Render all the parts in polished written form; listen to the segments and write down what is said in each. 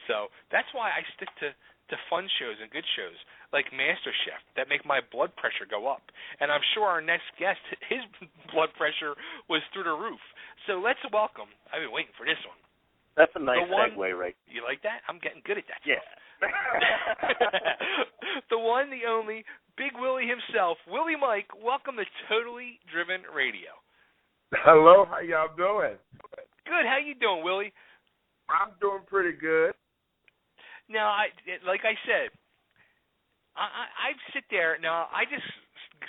So that's why I stick to fun shows and good shows like Masterchef that make my blood pressure go up. And I'm sure our next guest, his blood pressure was through the roof. So let's welcome, I've been waiting for this one. That's a nice segue, right? You like that? I'm getting good at that yeah. stuff. The one, the only, Big Willie himself, Willie Mike, welcome to Totally Driven Radio. Hello, how y'all doing? Good, how you doing, Willie? I'm doing pretty good. Now, like I said, I sit there. Now, I just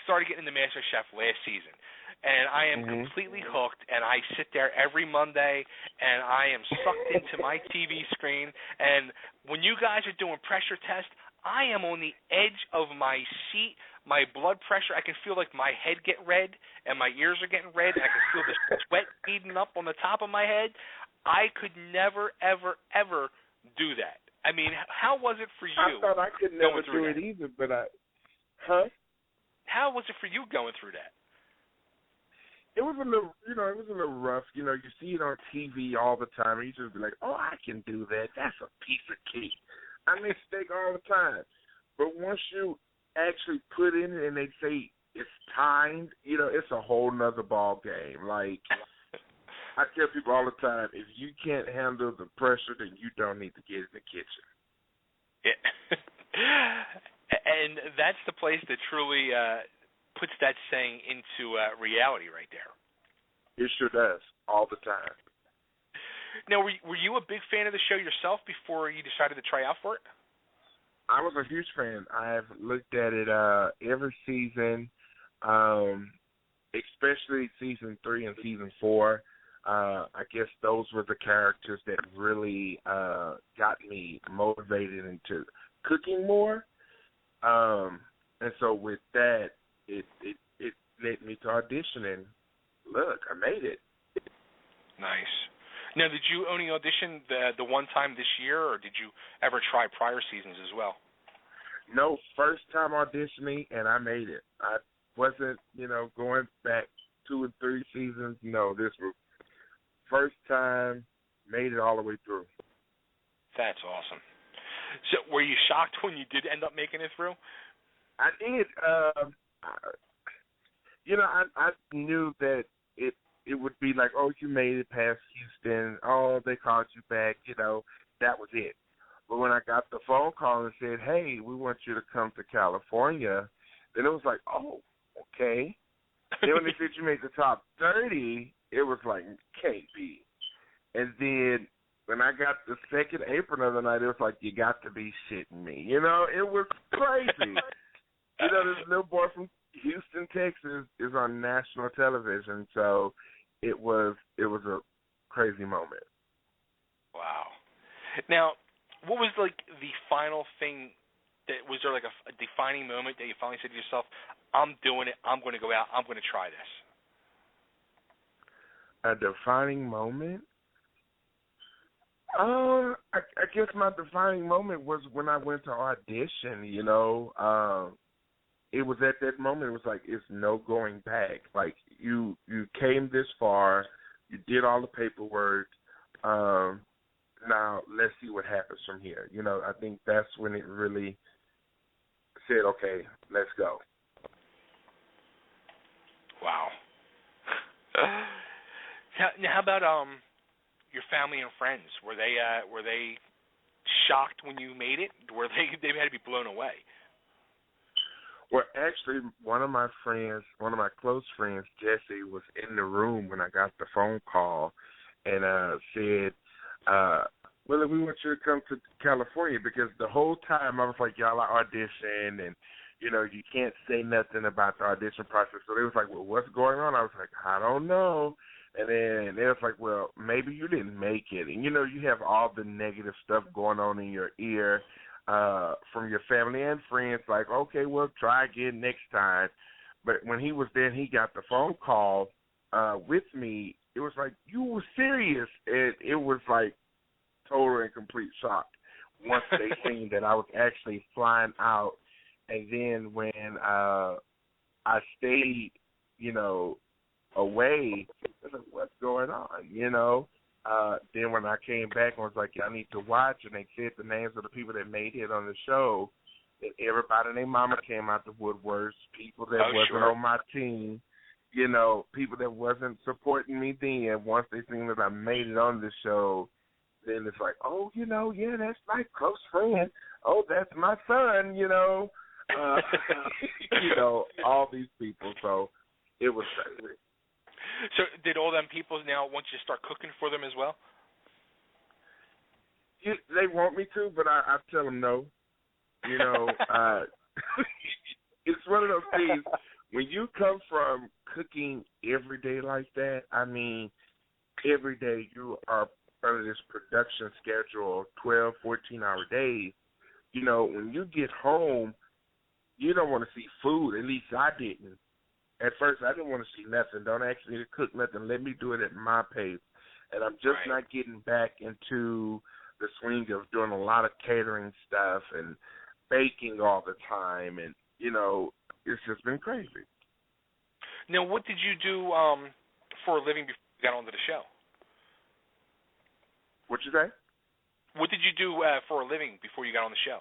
started getting into MasterChef last season, and I am completely hooked, and I sit there every Monday, and I am sucked into my TV screen, and when you guys are doing pressure tests, I am on the edge of my seat. My blood pressure, I can feel like my head get red, and my ears are getting red, and I can feel the sweat beading up on the top of my head. I could never, ever, ever do that. I mean, how was it for you? I thought I could never do it either, but How was it for you going through that? It was a little, it was a little rough. You see it on TV all the time, and you just be like, oh, I can do that. That's a piece of cake. I make steak all the time. But once you actually put in it and they say it's timed, it's a whole nother ball game. Like, I tell people all the time, if you can't handle the pressure, then you don't need to get in the kitchen. Yeah. And that's the place that truly puts that saying into reality right there. It sure does, all the time. Now, were you a big fan of the show yourself before you decided to try out for it? I was a huge fan. I've looked at it every season, especially season 3 and season 4. I guess those were the characters that really got me motivated into cooking more. And so with that, it led me to audition, and look, I made it. Nice. Now, did you only audition the one time this year, or did you ever try prior seasons as well? No, first time auditioning, and I made it. I wasn't, going back 2 and 3 seasons. No, this was first time, made it all the way through. That's awesome. So were you shocked when you did end up making it through? I did. I knew that it would be like, oh, you made it past Houston. Oh, they called you back. That was it. But when I got the phone call and said, hey, we want you to come to California, then it was like, oh, okay. Then when they said you made the top 30, it was like, can't be. And then when I got the second apron of the night, it was like, you got to be shitting me. It was crazy. This little boy from Houston, Texas is on national television, so it was a crazy moment. Wow. Now, what was like the final thing was there like a defining moment that you finally said to yourself, I'm doing it, I'm going to go out, I'm going to try this? A defining moment? I guess my defining moment was when I went to audition, It was at that moment, it was like, it's no going back. Like, you came this far, you did all the paperwork, now let's see what happens from here. I think that's when it really said, okay, let's go. Wow. Now, how about your family and friends? Were they shocked when you made it? Were they had to be blown away? Well, actually, one of my close friends, Jesse, was in the room when I got the phone call and said, Willie, we want you to come to California, because the whole time I was like, y'all are auditioning, and, you can't say nothing about the audition process. So they was like, well, what's going on? I was like, I don't know. And then they was like, well, maybe you didn't make it. And, you have all the negative stuff going on in your ear from your family and friends, like, okay, well, try again next time. But when he was there and he got the phone call with me, it was like, you were serious. And it was like total and complete shock once they seen that I was actually flying out. And then when I stayed, away, I was like, what's going on, Then when I came back, I was like, I need to watch, and they said the names of the people that made it on the show. And everybody and their mama came out the woodworks, people that wasn't on my team, you know, people that wasn't supporting me then. Once they seen that I made it on the show, then it's like, oh, you know, yeah, that's my close friend. Oh, that's my son, you know. You know, all these people. So it was crazy. So did all them people now want you to start cooking for them as well? They want me to, but I tell them no. You know, it's one of those things, when you come from cooking every day like that, I mean, every day you are under this production schedule, 12, 14-hour days. You know, when you get home, you don't want to see food. At least I didn't. At first, I didn't want to see nothing. Don't ask me to cook nothing. Let me do it at my pace. And I'm just not getting back into the swing of doing a lot of catering stuff and baking all the time. And, you know, it's just been crazy. Now, what did you do for a living before you got onto the show? What you say? What did you do for a living before you got on the show?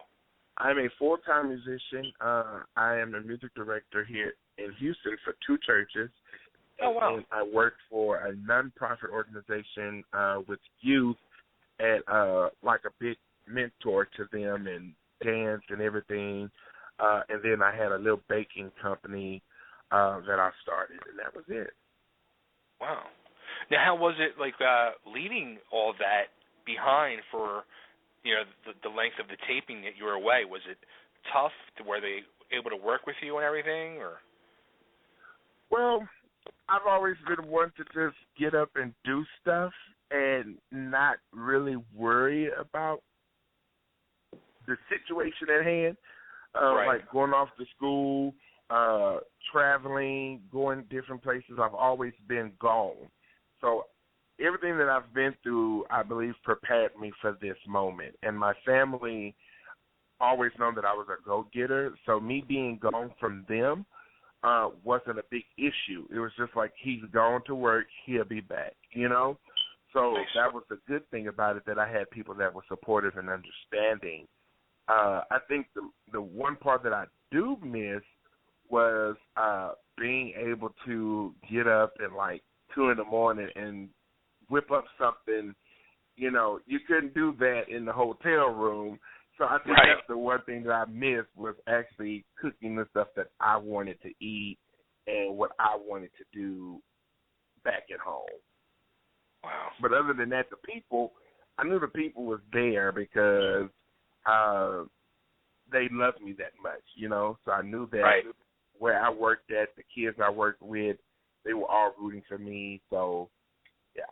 I'm a full-time musician. I am a music director here in Houston for 2 churches. Oh, wow. And I work for a nonprofit organization with youth and like a big mentor to them and dance and everything. And then I had a little baking company that I started, and that was it. Wow. Now, how was it, like, leaving all that behind for, you know, the length of the taping that you were away? Was it tough? Were they able to work with you and everything, or? Well, I've always been one to just get up and do stuff and not really worry about the situation at hand, like going off to school, traveling, going different places. I've always been gone. So everything that I've been through, I believe, prepared me for this moment. And my family always known that I was a go-getter, so me being gone from them wasn't a big issue. It was just like, he's gone to work, he'll be back, you know? So that was the good thing about it, that I had people that were supportive and understanding. I think the one part that I do miss was being able to get up at like 2 in the morning and whip up something. You know, you couldn't do that in the hotel room. So I think that's the one thing that I missed, was actually cooking the stuff that I wanted to eat and what I wanted to do back at home. Wow. But other than that, the people, I knew the people was there because they loved me that much, you know. So I knew that where I worked at, the kids I worked with, they were all rooting for me. So, yeah.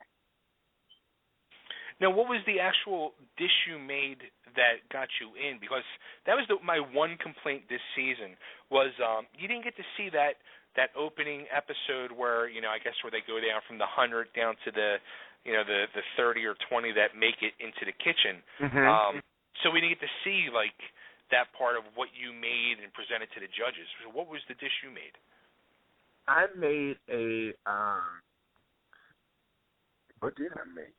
Now, what was the actual dish you made that got you in? Because that was my one complaint this season was you didn't get to see that opening episode where, you know, I guess where they go down from the 100 down to the, you know, the 30 or 20 that make it into the kitchen. Mm-hmm. So we didn't get to see, like, that part of what you made and presented to the judges. So what was the dish you made? I made what did I make?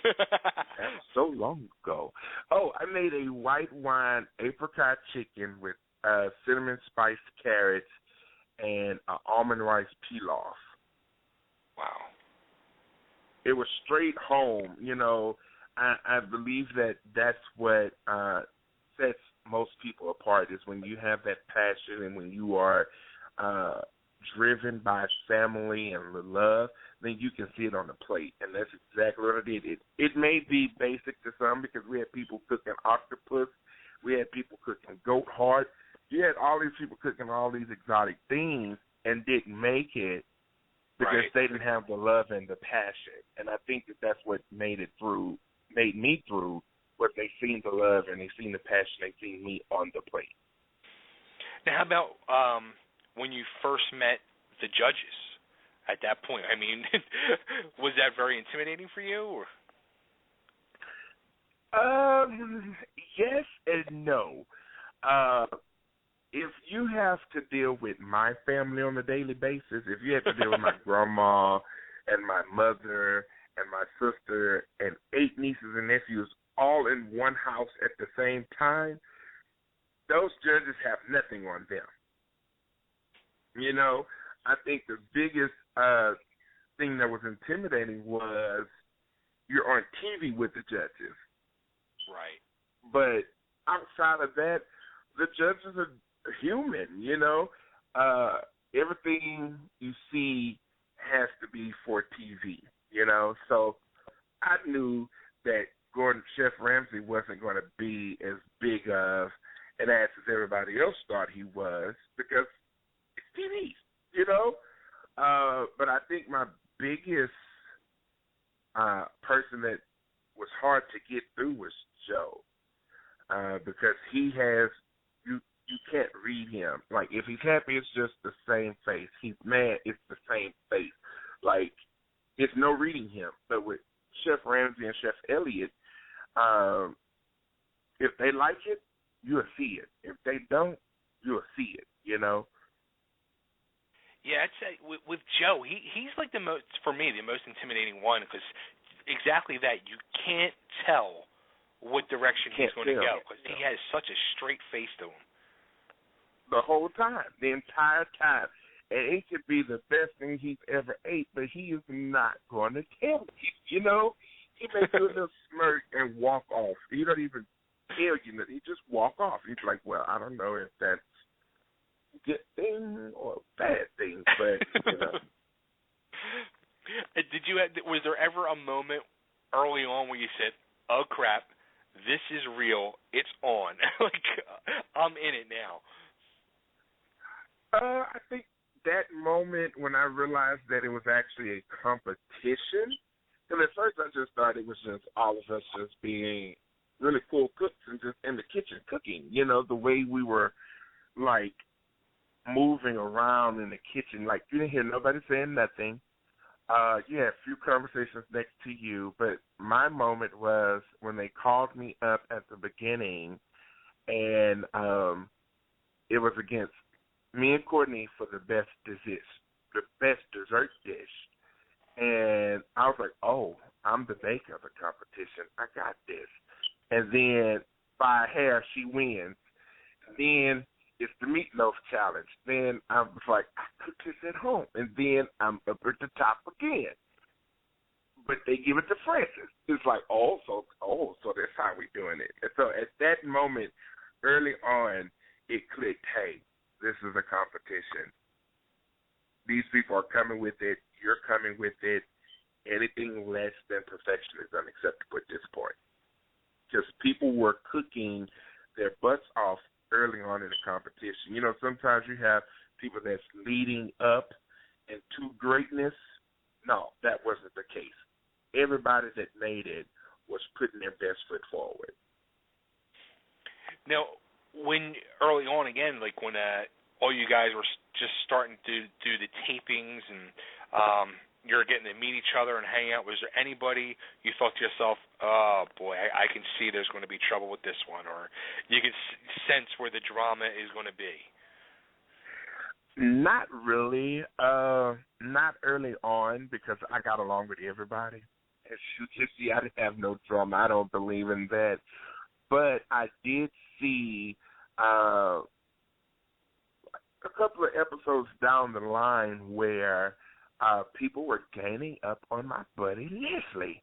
That was so long ago. Oh, I made a white wine apricot chicken with cinnamon spiced carrots and almond rice pilaf. Wow. It was straight home. You know, I believe that's what sets most people apart, is when you have that passion and when you are driven by family and love, then you can see it on the plate. And that's exactly what I did. It may be basic to some, because we had people cooking octopus. We had people cooking goat heart. You had all these people cooking all these exotic things and didn't make it because they didn't have the love and the passion. And I think that's what made me through, what they seen the love and they seen the passion, they seen me on the plate. Now, how about when you first met the judges at that point? I mean, was that very intimidating for you? Or? Yes and no. If you have to deal with my family on a daily basis, if you have to deal with my grandma and my mother and my sister and 8 nieces and nephews all in one house at the same time, those judges have nothing on them. You know, I think the biggest thing that was intimidating was you're on TV with the judges. Right. But outside of that, the judges are human, you know. Everything you see has to be for TV, you know. So I knew that Chef Ramsay wasn't going to be as big of an ass as everybody else thought he was because it's TV, you know. But I think my biggest person that was hard to get through was Joe, because he has you can't read him. Like if he's happy, it's just the same face. He's mad, it's the same face. Like it's no reading him. But with Chef Ramsay and Chef Elliott, if they like it, you'll see it. If they don't, you'll see it. You know. Yeah, I'd say with Joe, he's like the most, for me, the most intimidating one because exactly that. You can't tell what direction he's going to go because he has such a straight face to him. The whole time, the entire time. And it could be the best thing he's ever ate, but he is not going to tell you. You know, he makes a little smirk and walk off. He don't even tell you that. He just walk off. He's like, well, I don't know if that's a good thing or a bad thing, but, you know. Was there ever a moment early on where you said, oh, crap, this is real, it's on. Like, I'm in it now. I think that moment when I realized that it was actually a competition, because at first I just thought it was just all of us just being really cool cooks and just in the kitchen cooking, you know, the way we were, like, moving around in the kitchen. Like, you didn't hear nobody saying nothing. You had a few conversations next to you, but my moment was when they called me up at the beginning, and it was against me and Courtney for the best dessert dish. And I was like, oh, I'm the baker of the competition. I got this. And then by a hair, she wins. Then it's the meatloaf challenge. Then I was like, I cooked this at home. And then I'm up at the top again. But they give it to Francis. It's like, so that's how we're doing it. And so at that moment, early on, it clicked, hey, this is a competition. These people are coming with it. You're coming with it. Anything less than perfection is unacceptable at this point. Because people were cooking their butts off early on in the competition. You know, sometimes you have people that's leading up into greatness. No, that wasn't the case. Everybody that made it was putting their best foot forward. Now, when early on again, like when all you guys were just starting to do the tapings and you're getting to meet each other and hang out, was there anybody you thought to yourself, oh, boy, I can see there's going to be trouble with this one, or you can sense where the drama is going to be? Not really. Not early on because I got along with everybody. As you can see, I didn't have no drama. I don't believe in that. But I did see a couple of episodes down the line where people were gaining up on my buddy Leslie.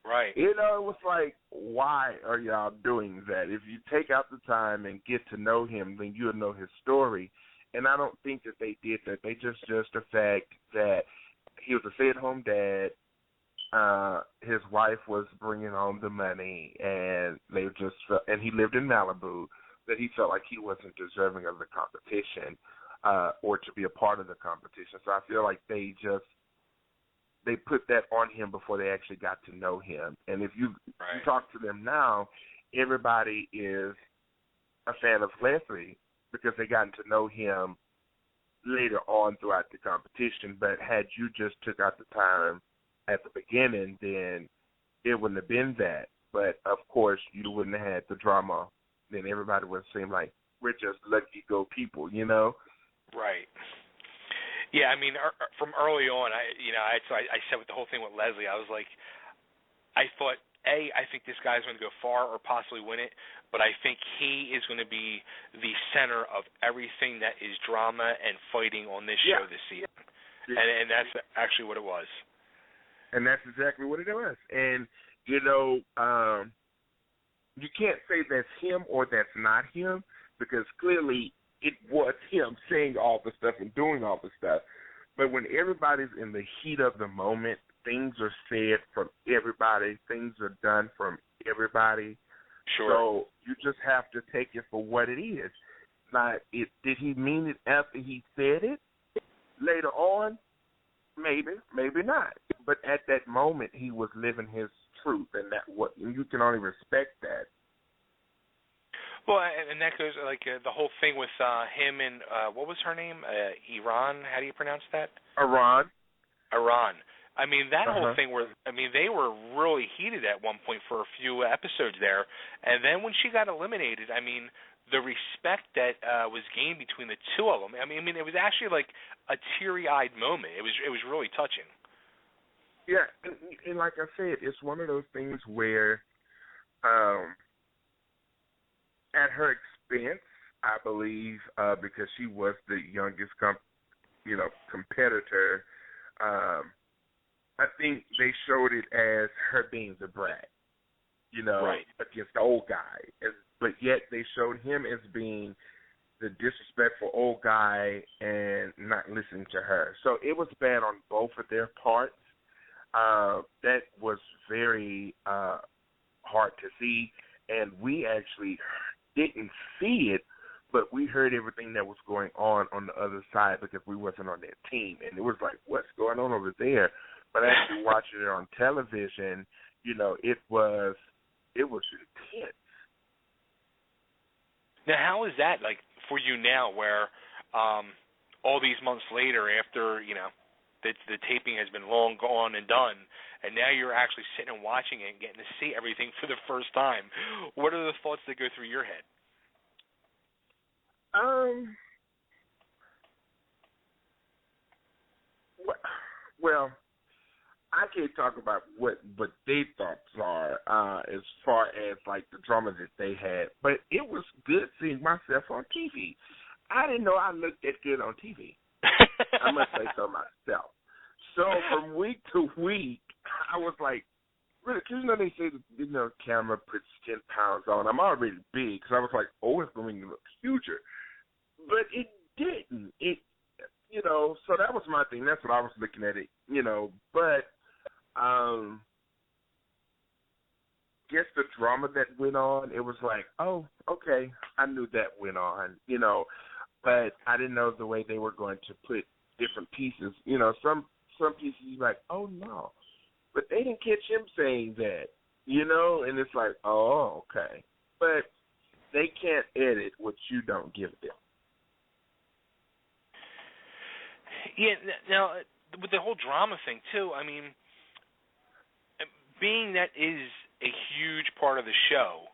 Right. You know, it was like, why are y'all doing that? If you take out the time and get to know him, then you'll know his story. And I don't think that they did that. They just the fact that he was a stay-at-home dad. His wife was bringing home the money, and they just felt, and he lived in Malibu, that he felt like he wasn't deserving of the competition or to be a part of the competition. So I feel like they put that on him before they actually got to know him. And if you talk to them now, everybody is a fan of Leslie because they gotten to know him later on throughout the competition. But had you just took out the time at the beginning, then it wouldn't have been that. But, of course, you wouldn't have had the drama. Then everybody would seem like we're just lucky-go people, you know? Right. Yeah, I mean, from early on, I said with the whole thing with Leslie, I was like, I thought, I think this guy's going to go far or possibly win it, but I think he is going to be the center of everything that is drama and fighting on this show this season. Yeah. And that's actually what it was. And that's exactly what it was. And, you know, you can't say that's him or that's not him, because clearly it was him saying all the stuff and doing all the stuff. But when everybody's in the heat of the moment, things are said from everybody, things are done from everybody. Sure. So you just have to take it for what it is. Now, did he mean it after he said it? Later on, maybe, maybe not. But at that moment, he was living his truth, and you can only respect that. Well, and that goes like the whole thing with him and what was her name? Iran. How do you pronounce that? Iran. I mean, that whole thing they were really heated at one point for a few episodes there, and then when she got eliminated, I mean, the respect that was gained between the two of them. I mean, it was actually like a teary-eyed moment. It was really touching. Yeah, and like I said, it's one of those things where, at her expense, I believe, because she was the youngest, competitor. I think they showed it as her being the brat, right, against the old guy. But yet they showed him as being the disrespectful old guy and not listening to her. So it was bad on both of their parts. That was very hard to see, and we actually didn't see it, but we heard everything that was going on the other side because we wasn't on that team, and it was like, what's going on over there? But actually watching it on television, it was intense. Now, how is that like for you now, where all these months later, after the taping has been long gone and done, and now you're actually sitting and watching it and getting to see everything for the first time? What are the thoughts that go through your head? Well, I can't talk about what their thoughts are as far as like the drama that they had, but it was good seeing myself on TV. I didn't know I looked that good on TV. I must say so myself. So from week to week, I was like, really, because they say the camera puts 10 pounds on. I'm already big, so I was like, oh, it's going to look huger, but it didn't. So that was my thing. That's what I was looking at it, But guess the drama that went on, it was like, oh, okay, I knew that went on, but I didn't know the way they were going to put different pieces. Some pieces you're like, oh no, but they didn't catch him saying that, and it's like, oh, okay, but they can't edit what you don't give them. Yeah, now, with the whole drama thing, too, I mean, being that is a huge part of the show,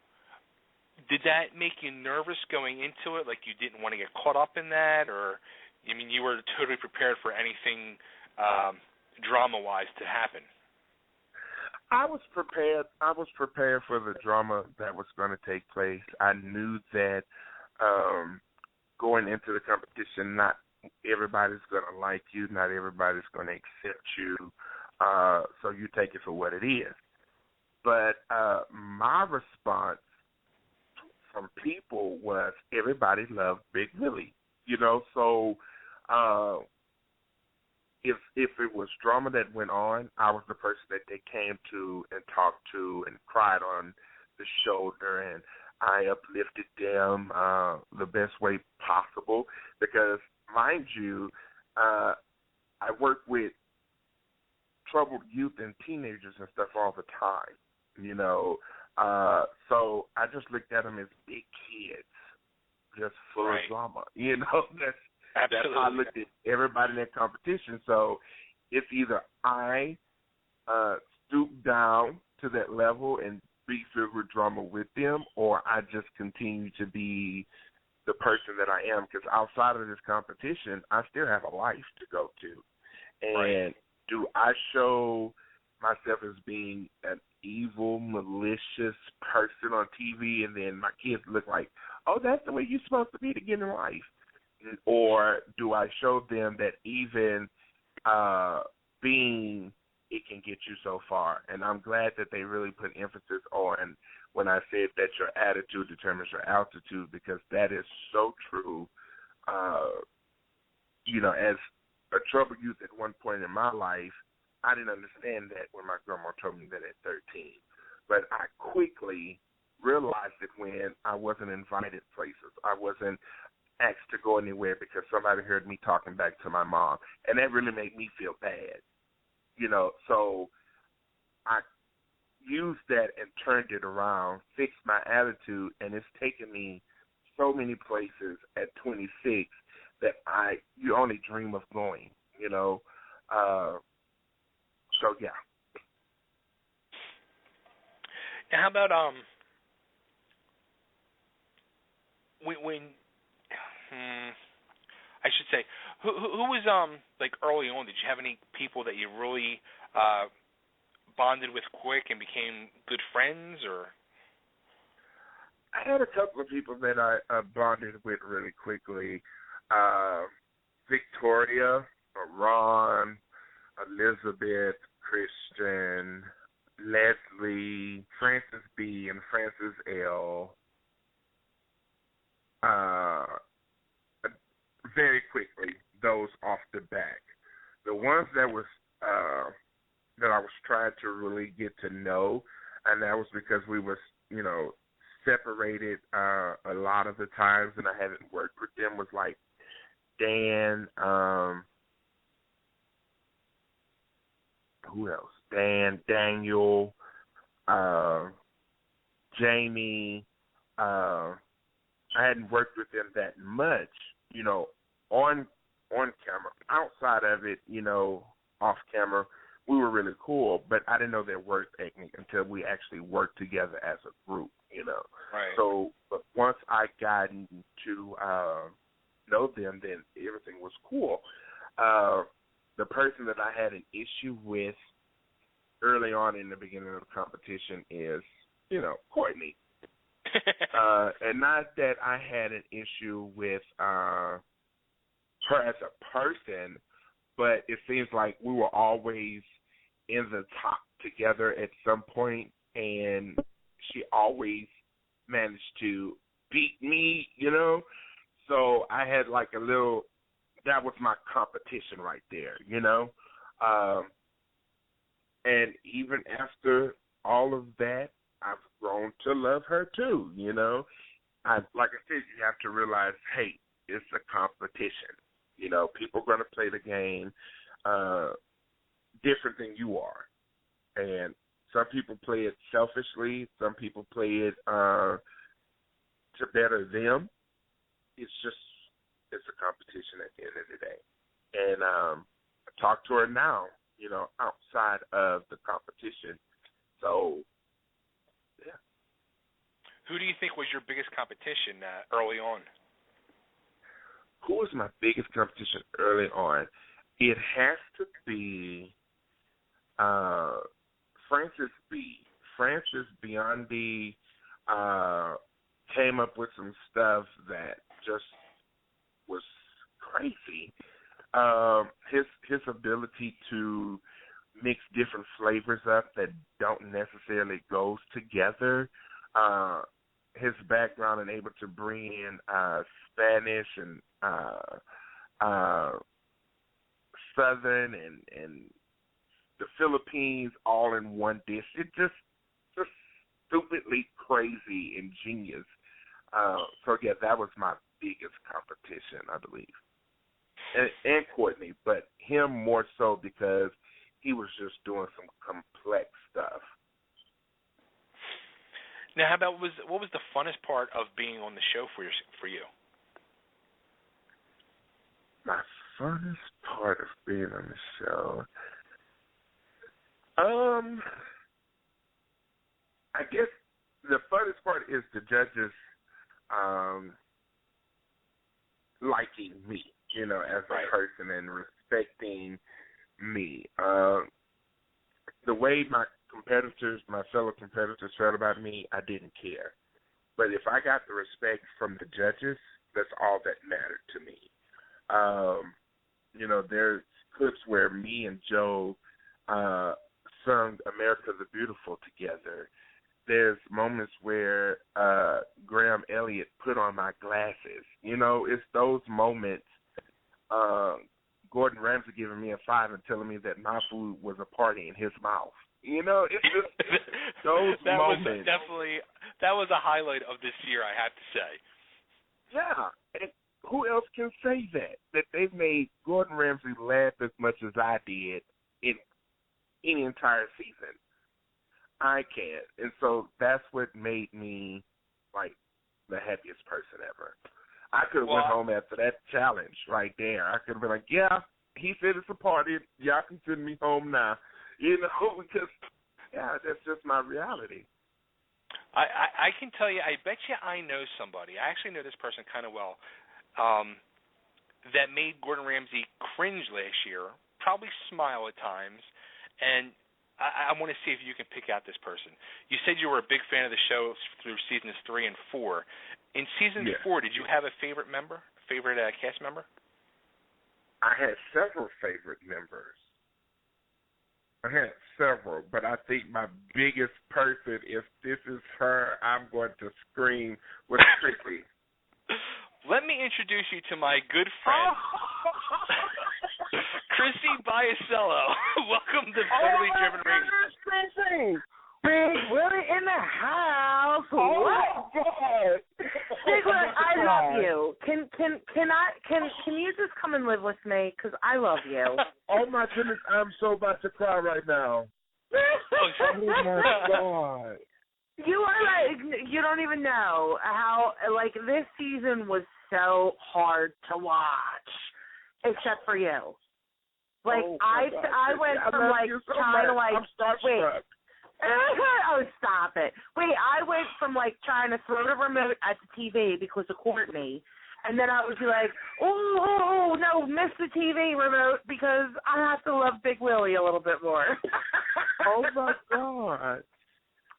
did that make you nervous going into it? Like you didn't want to get caught up in that? Or, you were totally prepared for anything drama-wise to happen? I was prepared. I was prepared for the drama that was going to take place. I knew that going into the competition, not everybody's going to like you. Not everybody's going to accept you. So you take it for what it is. But my response from people was everybody loved Big Willie. So if it was drama that went on, I was the person that they came to and talked to and cried on the shoulder, and I uplifted them the best way possible because, mind you, I work with troubled youth and teenagers and stuff all the time, so I just looked at them as big kids, just full of drama, That's how I looked at everybody in that competition. So it's either I stoop down to that level and be filled with drama with them, or I just continue to be the person that I am, because outside of this competition, I still have a life to go to. And do I show myself as being an evil, malicious person on TV, and then my kids look like, oh, that's the way you're supposed to be to get in life? Or do I show them that even being, it can get you so far? And I'm glad that they really put emphasis on when I said that your attitude determines your altitude, because that is so true. As a trouble youth at one point in my life, I didn't understand that when my grandma told me that at 13. But I quickly realized it when I wasn't invited places. I wasn't asked to go anywhere because somebody heard me talking back to my mom. And that really made me feel bad. So I used that and turned it around, fixed my attitude, and it's taken me so many places at 26 that you only dream of going, So, yeah. Now, how about when I should say, who was like early on? Did you have any people that you really bonded with quick and became good friends, or? I had a couple of people that I bonded with really quickly. Victoria, Ron, Elizabeth, Christian, Leslie, Francis B, and Francis L. Very quickly, those off the back. The ones that I was trying to really get to know, and that was because we were, separated a lot of the times, and I haven't worked with them, was like Dan, who else? Dan, Daniel, Jamie. I hadn't worked with them that much, on camera. Outside of it, off camera, we were really cool, but I didn't know their work ethic until we actually worked together as a group, Right. So, but once I got to know them, then everything was cool. The person that I had an issue with early on in the beginning of the competition is, Courtney. And not that I had an issue with her as a person, but it seems like we were always in the top together at some point, and she always managed to beat me, So I had like that was my competition right there, And even after all of that, I've grown to love her too, Like I said, you have to realize, hey, it's a competition. People are going to play the game different than you are. And some people play it selfishly. Some people play it to better them. It's a competition at the end of the day. And I talk to her now, outside of the competition. So, yeah. Who do you think was your biggest competition early on? Who was my biggest competition early on? It has to be Francis B. Francis Biondi came up with some stuff that just was crazy. His ability to mix different flavors up that don't necessarily go together. His background and able to bring in Spanish and Southern and the Philippines all in one dish. It just stupidly crazy and genius. So yeah, that was my biggest competition, I believe. And Courtney, but him more so because he was just doing some complex stuff. Now, how about what was the funnest part of being on the show for you? My funnest part of being on the show, I guess the funnest part is the judges liking me, as a person and respecting me. the way my fellow competitors felt about me, I didn't care. But if I got the respect from the judges, that's all that mattered to me. There's clips where me and Joe sung America the Beautiful together. There's moments where Graham Elliott put on my glasses. It's those moments. Gordon Ramsay giving me a 5 and telling me that my food was a party in his mouth. It's just those moments. That was a highlight of this year, I have to say. Yeah, and who else can say that they've made Gordon Ramsay laugh as much as I did in any entire season? I can't. And so that's what made me, like, the happiest person ever. I could have went home after that challenge right there. I could have been like, yeah, he said it's a party. Y'all can send me home now. Because, that's just my reality. I can tell you, I bet you I know somebody. I actually know this person kind of well that made Gordon Ramsay cringe last year, probably smile at times, and I want to see if you can pick out this person. You said you were a big fan of the show through seasons 3 and 4. In season 4, did you have a favorite cast member? I had several favorite members. But I think my biggest person, if this is her, I'm going to scream, was Chrissy. Let me introduce you to my good friend, Chrissy Biasello. Welcome to Totally Driven Radio. Chrissy! Big Willie in the house. What? Big Willie, I love you. Can you just come and live with me? Because I love you. Oh my goodness, I'm so about to cry right now. Oh my God. You are like, you don't even know how, like, this season was so hard to watch, except for you. Like, I went from, like, trying to, like, wait. Oh, stop it. Wait, I went from, like, trying to throw the remote at the TV because of Courtney, and then I would be like, oh, no, miss the TV remote because I have to love Big Willie a little bit more. Oh, my God.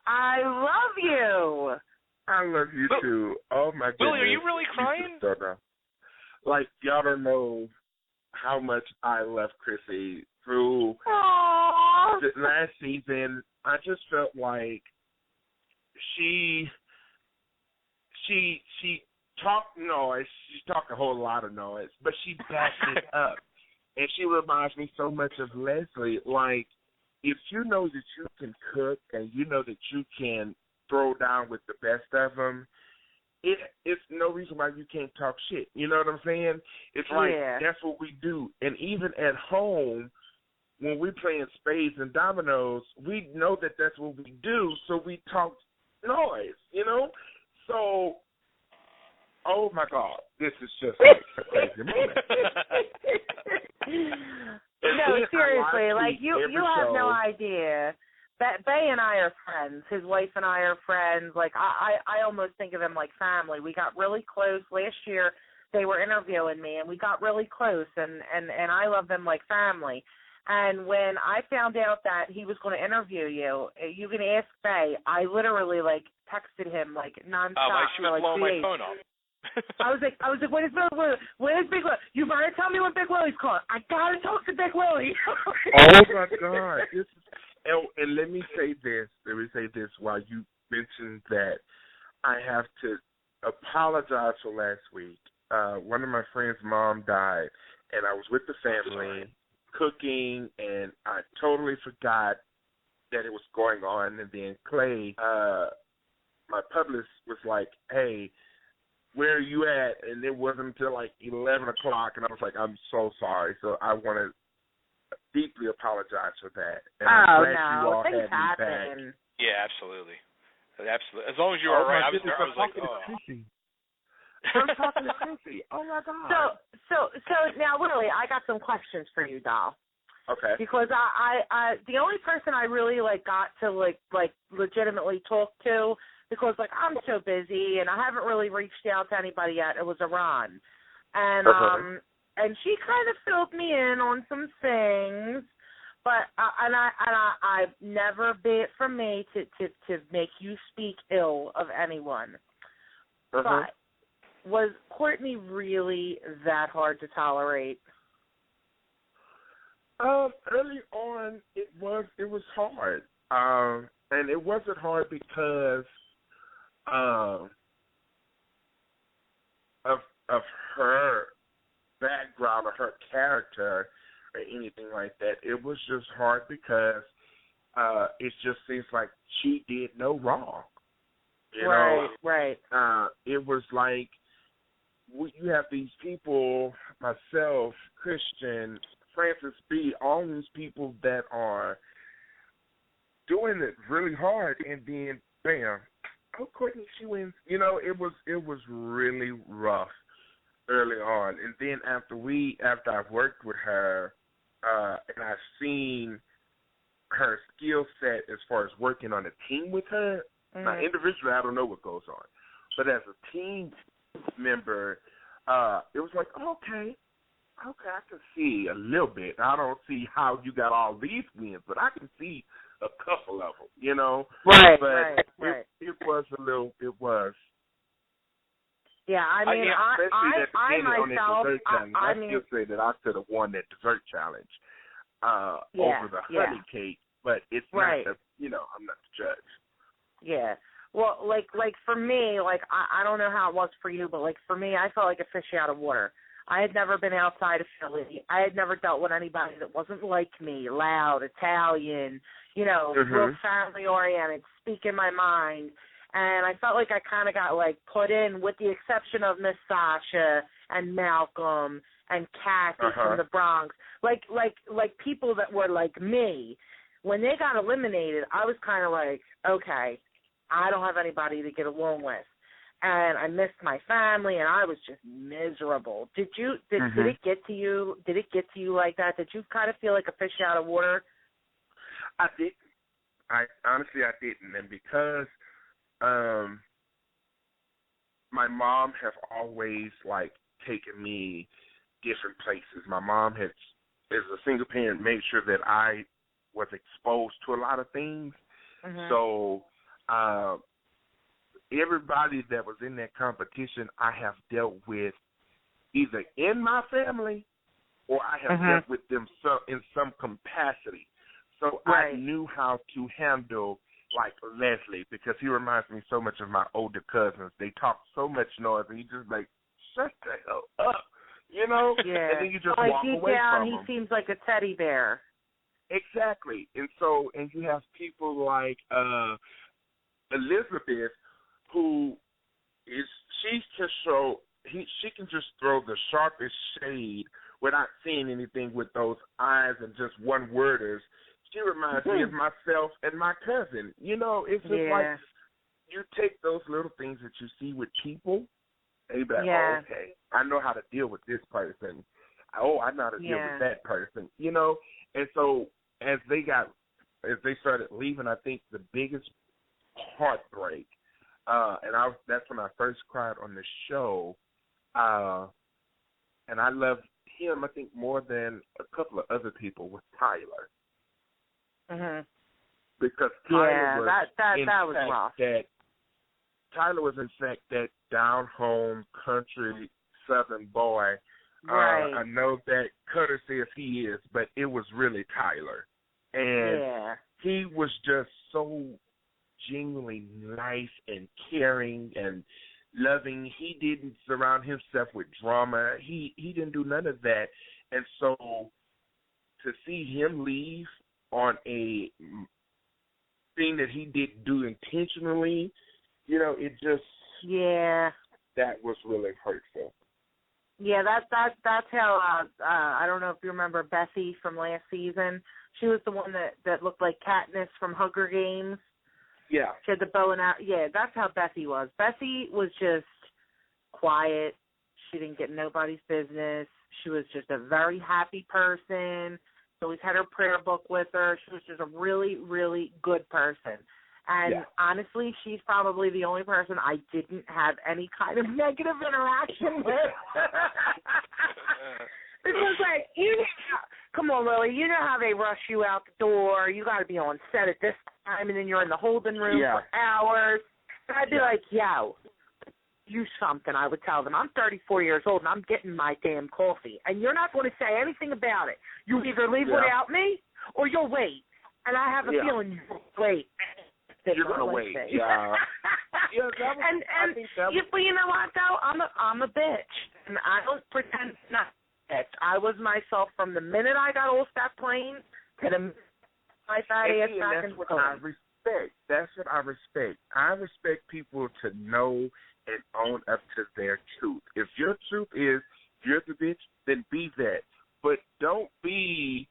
I love you. I love you, too. Oh, my goodness. Willie, are you really crying? Like, y'all don't know how much I love Chrissy through the last season. I just felt like she talked noise. She talked a whole lot of noise, but she backed it up. And she reminds me so much of Leslie. Like, if you know that you can cook and you know that you can throw down with the best of them, it's no reason why you can't talk shit. You know what I'm saying? It's like, that's what we do. And even at home, when we're playing spades and dominoes, we know that that's what we do, so we talk noise, So, oh, my God, this is just a crazy moment. No, seriously, like, you have no idea. Bay and I are friends. His wife and I are friends. Like, I almost think of them like family. We got really close. Last year, they were interviewing me, and we got really close, and I love them like family. And when I found out that he was going to interview you, you can ask Bay. I literally, like, texted him, like, nonstop. She was blowing my phone up. I was like, where's Big Willie? You better tell me when Big Willie's calling. I got to talk to Big Willie. Oh, my God. And let me say this while you mentioned that. I have to apologize for last week. One of my friend's mom died, and I was with the family cooking, and I totally forgot that it was going on. And then Clay, my publicist, was like, hey, where are you at? And it wasn't until like 11 o'clock, and I was like, I'm so sorry. So I want to deeply apologize for that. And I'm glad you all things had me happen. back. Yeah, absolutely. As long as you were all right, I was like, I'm talking to Chrissy. Oh, my God. So now, Willie, I got some questions for you, doll. Okay. Because I the only person I really, like, got to, like legitimately talk to, because, like, I'm so busy and I haven't really reached out to anybody yet, it was Iran. And, and she kind of filled me in on some things, But I've never be it from me to make you speak ill of anyone. But was Courtney really that hard to tolerate? Early on, it was hard, and it wasn't hard because of her background or her character or anything like that. It was just hard because it just seems like she did no wrong. You know? Right. It was like you have these people, myself, Christian, Francis B., all these people that are doing it really hard, and then bam, oh, Courtney, she wins. You know, it was really rough early on, and then after I've worked with her, and I've seen her skill set as far as working on a team with her. Now, individually, I don't know what goes on, but as a team member, it was like, okay, I can see a little bit. I don't see how you got all these wins, but I can see a couple of them, you know. Right, but right. It was. Yeah, I mean, I myself, I still say that I could have won that dessert challenge over the honey cake, but it's not. I'm not the judge. Yeah. Well, like for me, like I don't know how it was for you, but like for me, I felt like a fish out of water. I had never been outside of Philly. I had never dealt with anybody that wasn't like me, loud, Italian, real family-oriented, speaking my mind. And I felt like I kind of got, like, put in, with the exception of Miss Sasha and Malcolm and Kathy from the Bronx. Like people that were like me. When they got eliminated, I was kind of like, okay, I don't have anybody to get along with. And I missed my family, and I was just miserable. Did it get to you? Did it get to you like that? Did you kind of feel like a fish out of water? I didn't. Honestly, I didn't. And because my mom has always, like, taken me different places. My mom has, as a single parent, made sure that I was exposed to a lot of things. So everybody that was in that competition, I have dealt with either in my family or I have dealt with them in some capacity. So I knew how to handle, like, Leslie, because he reminds me so much of my older cousins. They talk so much noise, and you just like, shut the hell up, you know? Yeah. And then you just walk away from him. He seems like a teddy bear. Exactly. And you have people like Elizabeth, who she can just throw the sharpest shade without seeing anything with those eyes and just one-worders. She reminds me of myself and my cousin. You know, it's just like you take those little things that you see with people, and you be like, oh, okay, I know how to deal with this person. Oh, I know how to deal with that person. You know, and so as they started leaving, I think the biggest heartbreak, that's when I first cried on the show, and I loved him, I think, more than a couple of other people, was Tyler. Because Tyler was rough. Tyler was in fact that down home country Southern boy. I know that Cutter says he is, but it was really Tyler, and he was just so genuinely nice and caring and loving. He didn't surround himself with drama. He didn't do none of that, and so to see him leave on a thing that he didn't do intentionally, you know, it just that was really hurtful. Yeah, that's how I don't know if you remember Bessie from last season. She was the one that looked like Katniss from Hunger Games. Yeah. She had the bow and arrow. Yeah, that's how Bessie was. Bessie was just quiet. She didn't get nobody's business. She was just a very happy person. She always had her prayer book with her. She was just a really, really good person. And honestly, she's probably the only person I didn't have any kind of negative interaction with. Because, like, come on, Willie, you know how they rush you out the door. You got to be on set at this time, and then you're in the holding room for hours. And I'd be like, yo, do something. I would tell them, I'm 34 years old, and I'm getting my damn coffee, and you're not going to say anything about it. You either leave without me, or you'll wait. And I have a feeling you'll wait. You're going to wait, yeah. But you know what, though? I'm a bitch, and I don't pretend not to bitch. I was myself from the minute I got off that plane to the minute my fat ass back in the plane. I respect. That's what I respect. I respect people to know and own up to their truth. If your truth is you're the bitch, then be that. But don't be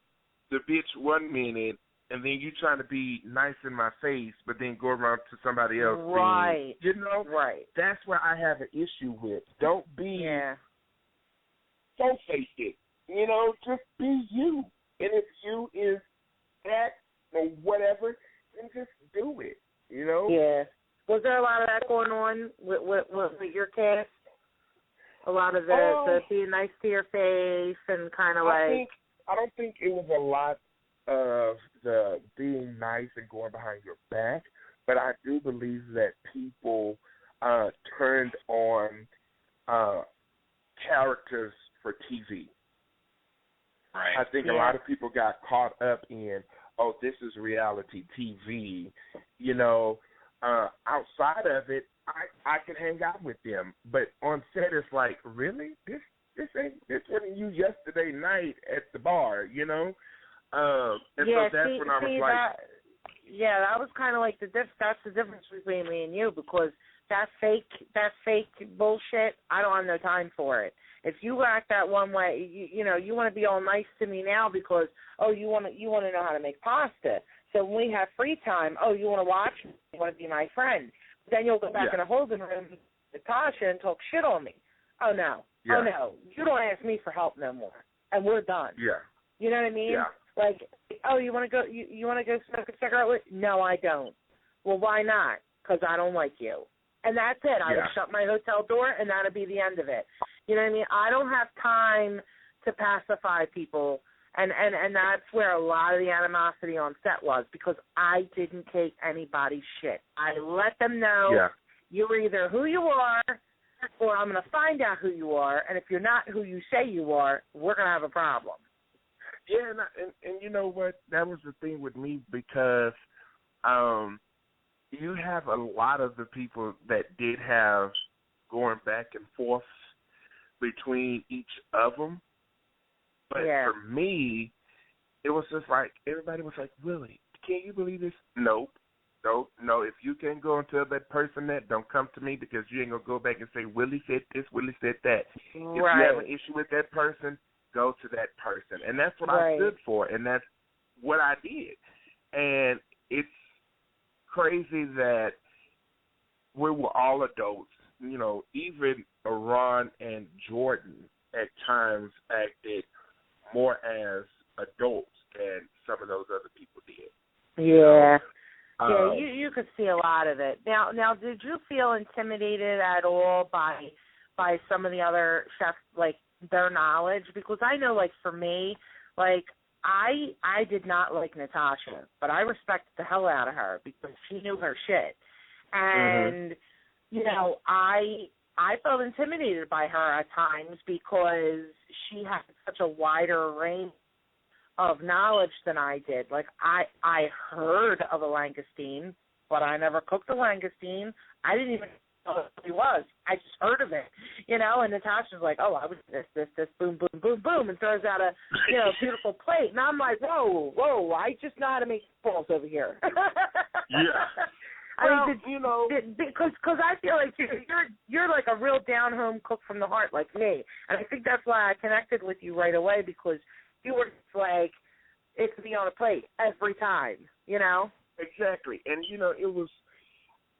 the bitch one minute and then you trying to be nice in my face, but then go around to somebody else. Right. Being, right. That's where I have an issue with. Don't be don't face it. Just be you. And if you is that or whatever, then just do it. Yeah. Was there a lot of that going on with your cast? A lot of the being nice to your face and kind of I don't think it was a lot of the being nice and going behind your back, but I do believe that people turned on characters for TV. Right. I think a lot of people got caught up in, this is reality TV. Outside of it, I can hang out with them, but on set it's like, really? This wasn't you yesterday night at the bar, so that's when I was like, that was kind of like that's the difference between me and you, because that fake bullshit, I don't have no time for it. If you act that one way, you want to be all nice to me now because you want to know how to make pasta. So when we have free time, you want to watch me, you want to be my friend. Then you'll go back in the holding room with Natasha and talk shit on me. Oh no, you don't ask me for help no more, and we're done. Yeah. You know what I mean? Yeah. Like, you want to go? You want to go smoke a cigarette with? No, I don't. Well, why not? Because I don't like you. And that's it. I would shut my hotel door, and that'd be the end of it. You know what I mean? I don't have time to pacify people, and that's where a lot of the animosity on set was, because I didn't take anybody's shit. I let them know you're either who you are, or I'm going to find out who you are, and if you're not who you say you are, we're going to have a problem. Yeah, and you know what? That was the thing with me, because you have a lot of the people that did have going back and forth between each of them. But for me, it was just like, everybody was like, Willie, can you believe this? Nope. If you can't go and tell that person that, don't come to me, because you ain't going to go back and say, Willie said this, Willie said that. If you have an issue with that person, go to that person. And that's what I stood for, and that's what I did. And it's crazy that we were all adults. Even Ron and Jordan at times acted more as adults than some of those other people did. Yeah. You could see a lot of it. Now, did you feel intimidated at all by some of the other chefs, like, their knowledge? Because I know, like, for me, like, I did not like Natasha, but I respected the hell out of her because she knew her shit. And, I felt intimidated by her at times because she had such a wider range of knowledge than I did. Like, I heard of a langoustine, but I never cooked a langoustine. I didn't even know what it was. I just heard of it, and Natasha's like, I was this, boom, boom, boom, boom, and throws out a, beautiful plate. And I'm like, whoa, I just know how to make balls over here. I mean, because I feel like you're like a real down-home cook from the heart like me. And I think that's why I connected with you right away, because you were just like, it could be on a plate every time, Exactly. And,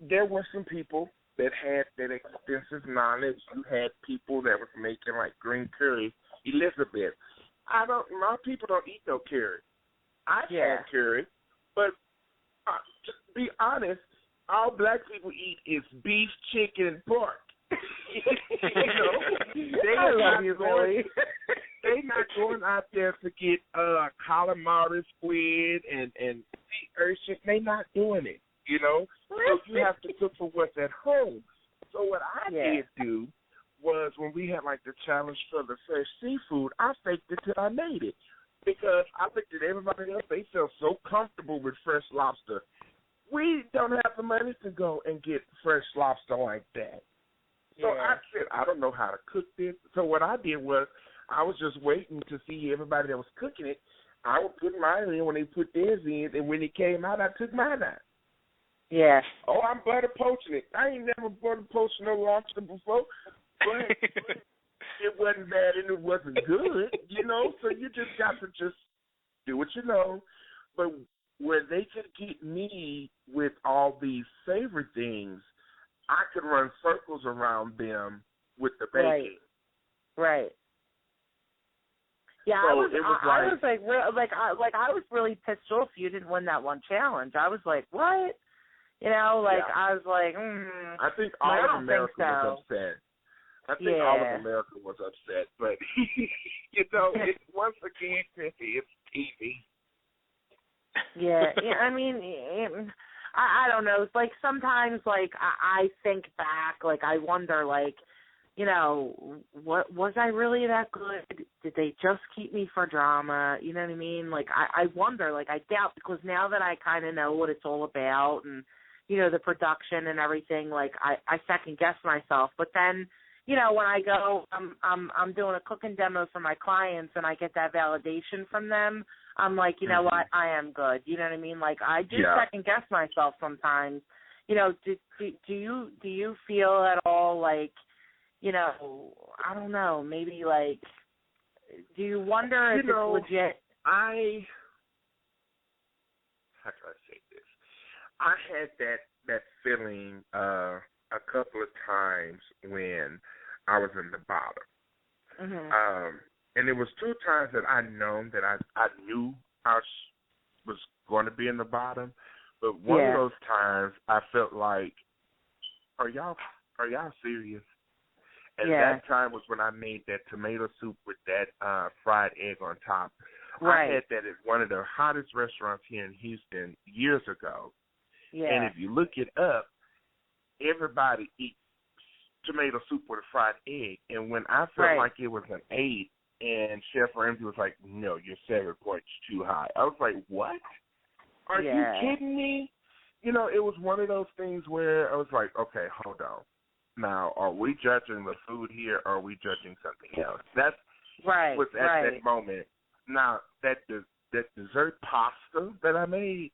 there were some people that had that extensive knowledge. You had people that were making, like, green curry. Elizabeth, my people don't eat no curry. I've had curry, but just to be honest, all black people eat is beef, chicken, and pork. I love you, Willie. They're not going out there to get calamari squid and sea urchin. They not doing it, you know. So you have to cook for what's at home. So what I did do was when we had like the challenge for the fresh seafood, I faked it till I made it. Because I looked at everybody else, they felt so comfortable with fresh lobster. We don't have the money to go and get fresh lobster like that. So I said, I don't know how to cook this. So what I did was I was just waiting to see everybody that was cooking it. I would put mine in when they put theirs in, and when it came out, I took mine out. Yeah. Oh, I'm butter poaching it. I ain't never butter poached no lobster before, but it wasn't bad and it wasn't good, you know. So you just got to just do what you know. But where they could get me with all these savory things, I could run circles around them with the baking. Right. Yeah, so I was really pissed off you didn't win that one challenge. I was like, what? You know, I was like, I think all of America was upset. I think all of America was upset, but you know, it's once again, it's TV. Yeah, I mean, I don't know. It's like sometimes, like I think back, like I wonder, like, you know, what was I really that good? Did they just keep me for drama? You know what I mean? Like I wonder, like I doubt, because now that I kind of know what it's all about and, you know, the production and everything, like I second guess myself. But then, you know, when I go, I'm doing a cooking demo for my clients and I get that validation from them, I'm like, you know what, I am good. You know what I mean? Like I do second guess myself sometimes. You know, do you feel at all like, you know, I don't know, maybe like, do you wonder if it's legit? How can I say this? I had that feeling a couple of times when I was in the bottom. Mm-hmm. And it was 2 times that I known that I knew I was going to be in the bottom. But one of those times I felt like, are y'all serious? And that time was when I made that tomato soup with that fried egg on top. Right. I had that at one of the hottest restaurants here in Houston years ago. Yeah. And if you look it up, everybody eats tomato soup with a fried egg. And when I felt like it was an 8, and Chef Ramsay was like, no, your 7 points too high. I was like, what? Are you kidding me? You know, it was one of those things where I was like, okay, hold on. Now, are we judging the food here, or are we judging something else? That's was at that moment. Now, that dessert pasta that I made,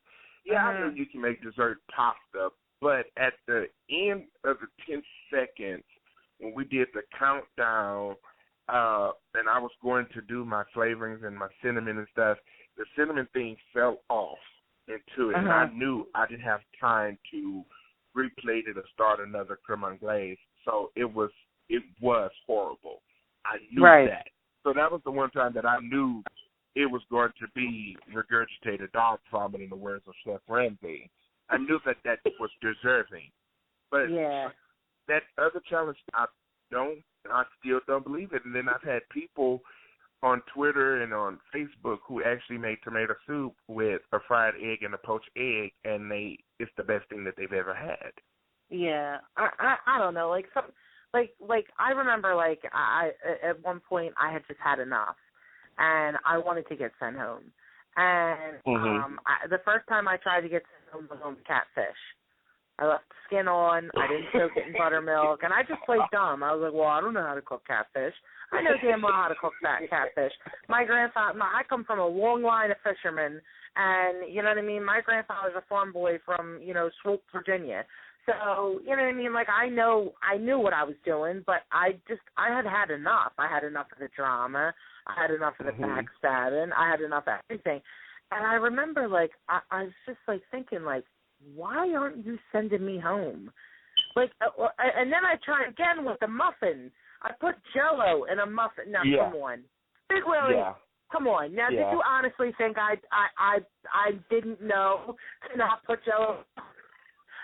I know you can make dessert pasta, but at the end of the 10 seconds, when we did the countdown, and I was going to do my flavorings and my cinnamon and stuff, the cinnamon thing fell off into it, and I knew I didn't have time to replate it or start another creme anglaise. So it was horrible. I knew that. So that was the one time that I knew it was going to be regurgitated dog vomit, in the words of Chef Ramsay. I knew that was deserving. But that other challenge, I still don't believe it. And then I've had people on Twitter and on Facebook who actually made tomato soup with a fried egg and a poached egg, and it's the best thing that they've ever had. Yeah, I don't know, like I remember, like I at one point I had just had enough, and I wanted to get sent home, and the first time I tried to get sent home was on catfish. I left the skin on. I didn't soak it in buttermilk, and I just played dumb. I was like, well, I don't know how to cook catfish. I know damn well how to cook that catfish. My grandfather, I come from a long line of fishermen, and you know what I mean? My grandfather's a farm boy from, you know, Swope, Virginia. So, you know what I mean? Like, I knew what I was doing, but I had enough. I had enough of the drama. I had enough of the backstabbing. I had enough of everything. And I remember, like, I was just, like, thinking, like, why aren't you sending me home? Like, and then I tried again with the muffin. I put Jell-O in a muffin. Now, come on. Big Willie, come on. Now, did you honestly think I didn't know to not put Jell-O?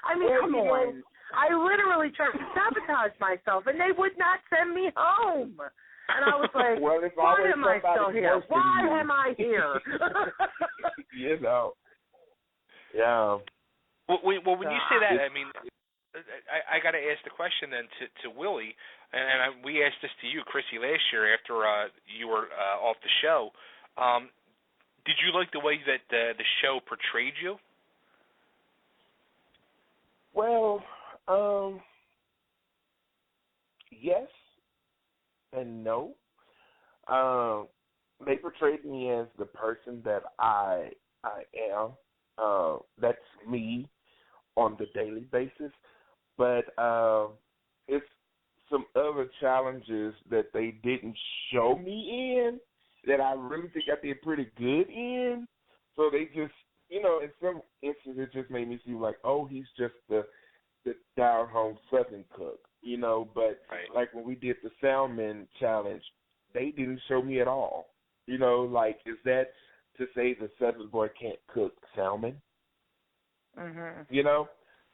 I mean, come on. I literally tried to sabotage myself, and they would not send me home. And I was like, well, why am I still here? Why am I here? You know. Yeah. Well, when you say that, I mean, I got to ask the question then to Willie, and we asked this to you, Chrissy, last year after you were off the show. Did you like the way that the show portrayed you? Well, yes and no. They portrayed me as the person that I am. That's me on the daily basis. But it's some other challenges that they didn't show me in that I really think I did pretty good in. So they just, in some instances it just made me seem like, oh, he's just the down-home Southern cook, But right. Like when we did the salmon challenge, they didn't show me at all. Like, is that to say the Southern boy can't cook salmon? Mm-hmm.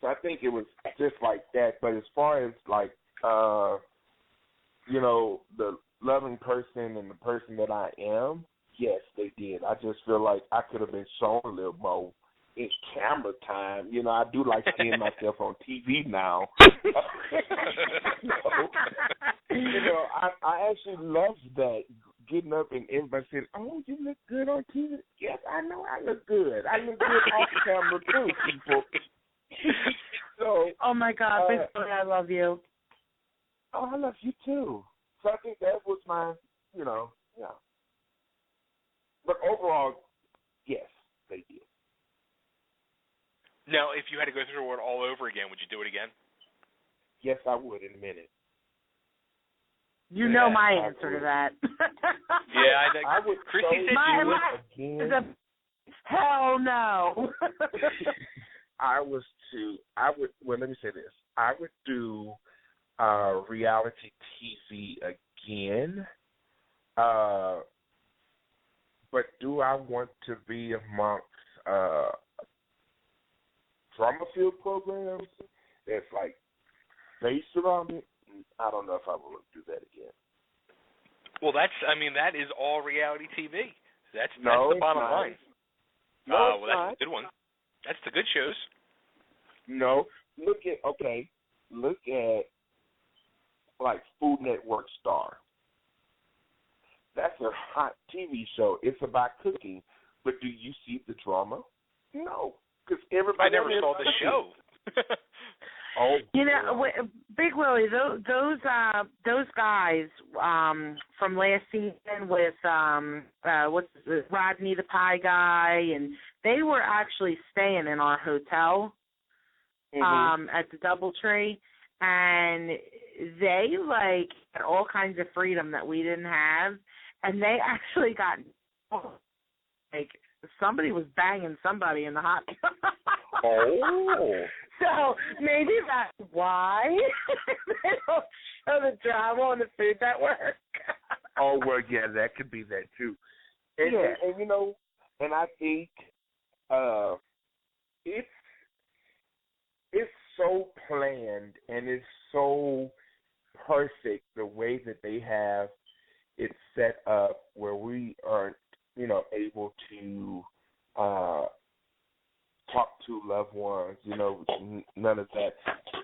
So I think it was just like that. But as far as like, the loving person and the person that I am, yes, they did. I just feel like I could have been shown a little more in camera time. I do like seeing myself on TV now. I actually love that, getting up and everybody saying, oh, you look good on TV. Yes, I know I look good. I look good off camera too, people. So, oh, my God, Billy, I love you. Oh, I love you too. So I think that was my, yeah. But overall, yes, they did. Now, if you had to go through it all over again, would you do it again? Yes, I would in a minute. You know my answer to that. Yeah, I would. Chrissy said you would again. Hell no. Well, let me say this. I would do reality TV again. But do I want to be amongst drama-filled programs that's like based around it? I don't know if I would do that again. Well, that is all reality TV. That's the bottom line. No, well, that's a good one. That's the good shows. No, look at like Food Network Star. That's a hot TV show. It's about cooking, but do you see the drama? No, because everybody. I never saw the show. Oh, Big Willie, those guys from last season with Rodney the Pie guy, and they were actually staying in our hotel at the DoubleTree, and they had all kinds of freedom that we didn't have, and they actually got somebody was banging somebody in the hot tub. Oh. So maybe that's why they don't show the drama on the Food Network. Oh, well, yeah, that could be that too. And, and I think it's so planned and it's so perfect the way that they have it set up where we aren't, able to talk to loved ones, none of that.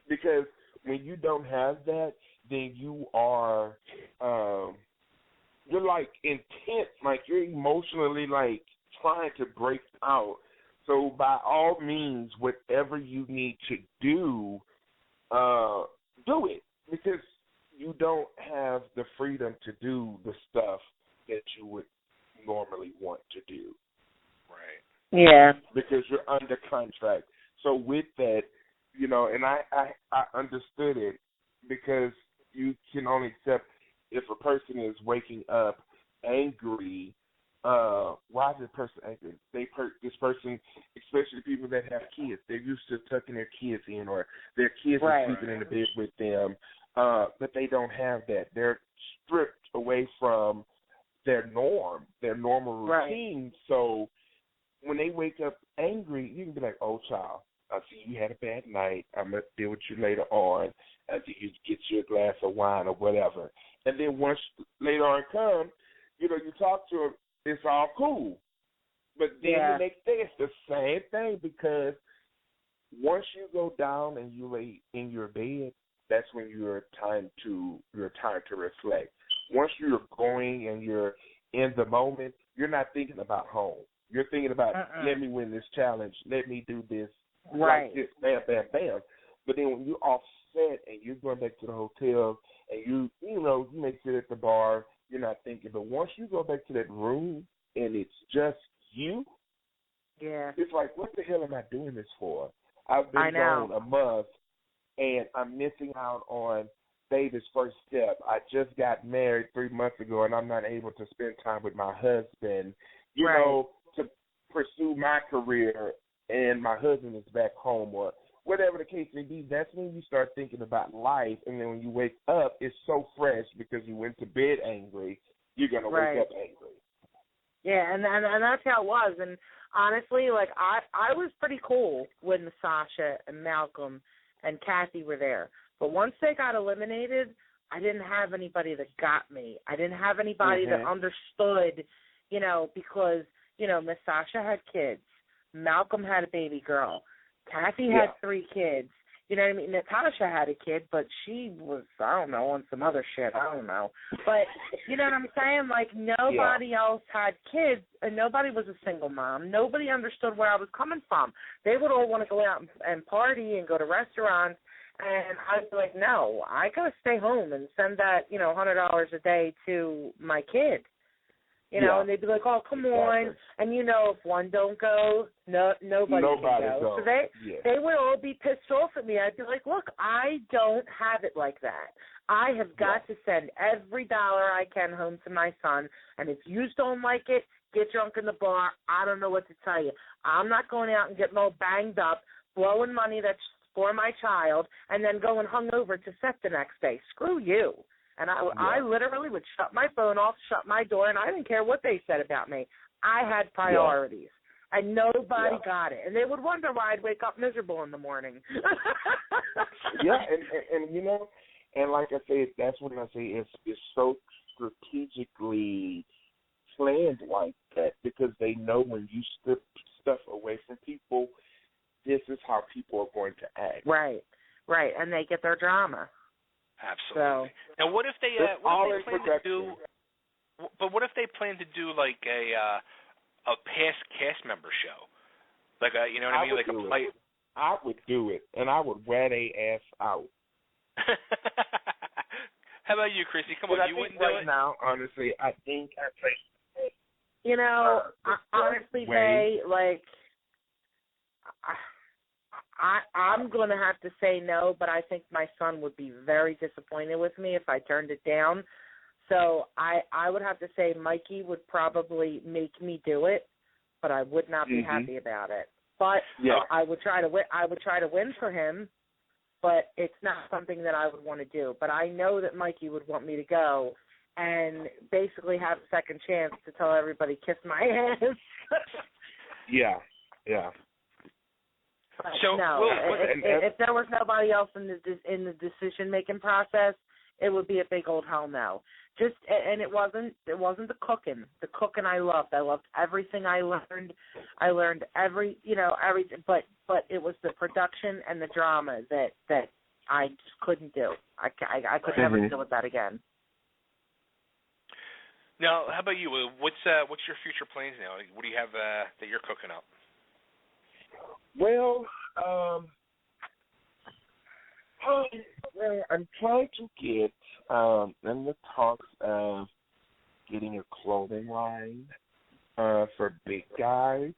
Because when you don't have that, then you are, you're intense, you're emotionally trying to break out. So by all means, whatever you need to do it. Because you don't have the freedom to do the stuff that you would normally want to do. Right. Yeah. Because you're under contract. So with that, and I understood it, because you can only accept if a person is waking up angry. Why is this person angry? This person, especially people that have kids, they're used to tucking their kids in, or their kids are sleeping in the bed with them, but they don't have that. They're stripped away from their normal routine. So when they wake up angry, you can be like, oh, child, I see you had a bad night. I'm going to deal with you later on until you get you a glass of wine or whatever. And then once later on come, you talk to him, it's all cool. But then the next day it's the same thing, because once you go down and you lay in your bed, that's when your time to reflect. Once you're going and you're in the moment, you're not thinking about home. You're thinking about, let me win this challenge, let me do this, like this, bam, bam, bam. But then when you're offset and you're going back to the hotel and you may sit at the bar, you're not thinking. But once you go back to that room and it's just you, it's like, what the hell am I doing this for? I've been gone a month and I'm missing out on baby's first step. I just got married 3 months ago and I'm not able to spend time with my husband, to pursue my career, and my husband is back home, or whatever the case may be. That's when you start thinking about life, and then when you wake up, it's so fresh because you went to bed angry. You're going to wake up angry. Yeah, and that's how it was. And honestly, like, I was pretty cool when Sasha and Malcolm and Kathy were there. But once they got eliminated, I didn't have anybody that got me. I didn't have anybody that understood, because, Miss Sasha had kids. Malcolm had a baby girl. Kathy had 3 kids. You know what I mean? Natasha had a kid, but she was, I don't know, on some other shit. I don't know. But you know what I'm saying? Like, nobody else had kids, and nobody was a single mom. Nobody understood where I was coming from. They would all want to go out and party and go to restaurants, and I'd be like, no, I got to stay home and send that, $100 a day to my kid. And they'd be like, oh, come on. And, if one don't go, nobody can go. So they would all be pissed off at me. I'd be like, look, I don't have it like that. I have got to send every dollar I can home to my son. And if you don't like it, get drunk in the bar. I don't know what to tell you. I'm not going out and getting all banged up, blowing money that's for my child, and then going hungover to set the next day. Screw you. And I literally would shut my phone off, shut my door, and I didn't care what they said about me. I had priorities, and nobody got it. And they would wonder why I'd wake up miserable in the morning. and like I said, that's what I say, it's so strategically planned like that, because they know when you strip stuff away from people, this is how people are going to act. Right, and they get their drama. Absolutely. So, now, what if they plan to do? But what if they plan to do like a past cast member show, like you know what I mean, like a play? I would do it, and I would wear their ass out. How about you, Chrissy? Come on, you wouldn't do it right now. Honestly, I think I play. Honestly, Faye, like. I'm going to have to say no, but I think my son would be very disappointed with me if I turned it down. So I would have to say Mikey would probably make me do it, but I would not be happy about it. But I would try to win. I would try to win for him, but it's not something that I would want to do. But I know that Mikey would want me to go and basically have a second chance to tell everybody, kiss my ass. Yeah. But so, if there was nobody else in the decision-making process, it would be a big old hell no. And it wasn't the cooking. The cooking I loved. I loved everything I learned. I learned everything. But it was the production and the drama that I just couldn't do. I could never deal with that again. Now, how about you? What's your future plans now? What do you have that you're cooking up? Well, I'm trying to get in the talks of getting a clothing line for big guys.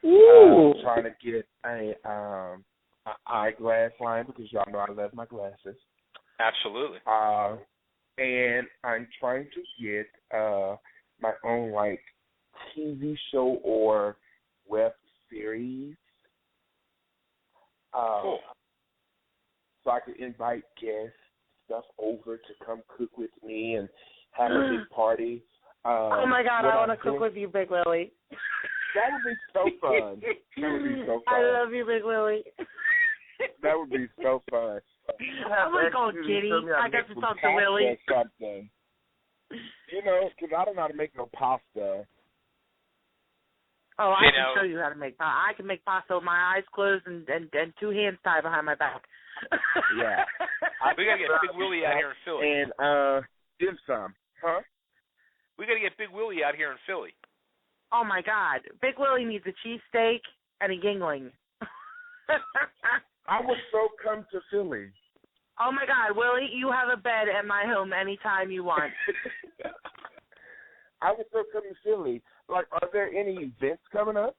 I'm trying to get a eyeglass line, because y'all know I love my glasses. Absolutely. And I'm trying to get my own like TV show or web series. Cool. So I could invite guests, stuff over to come cook with me and have a big party. Oh my God, I want to cook with you, Big Willie. That would be so fun. That would be so fun. I love you, Big Willie. That would be so fun. I'm like, oh, Giddy, I got to talk to Willie. Something. Because I don't know how to make no pasta. Oh, I can show you how to make pasta. I can make pasta with my eyes closed and two hands tied behind my back. Yeah. We got to get Big Willie out here in Philly. And dim sum. Huh? We got to get Big Willie out here in Philly. Oh, my God. Big Willie needs a cheesesteak and a Yingling. I would so come to Philly. Oh, my God. Willie, you have a bed at my home anytime you want. I would so come to Philly. Like, are there any events coming up?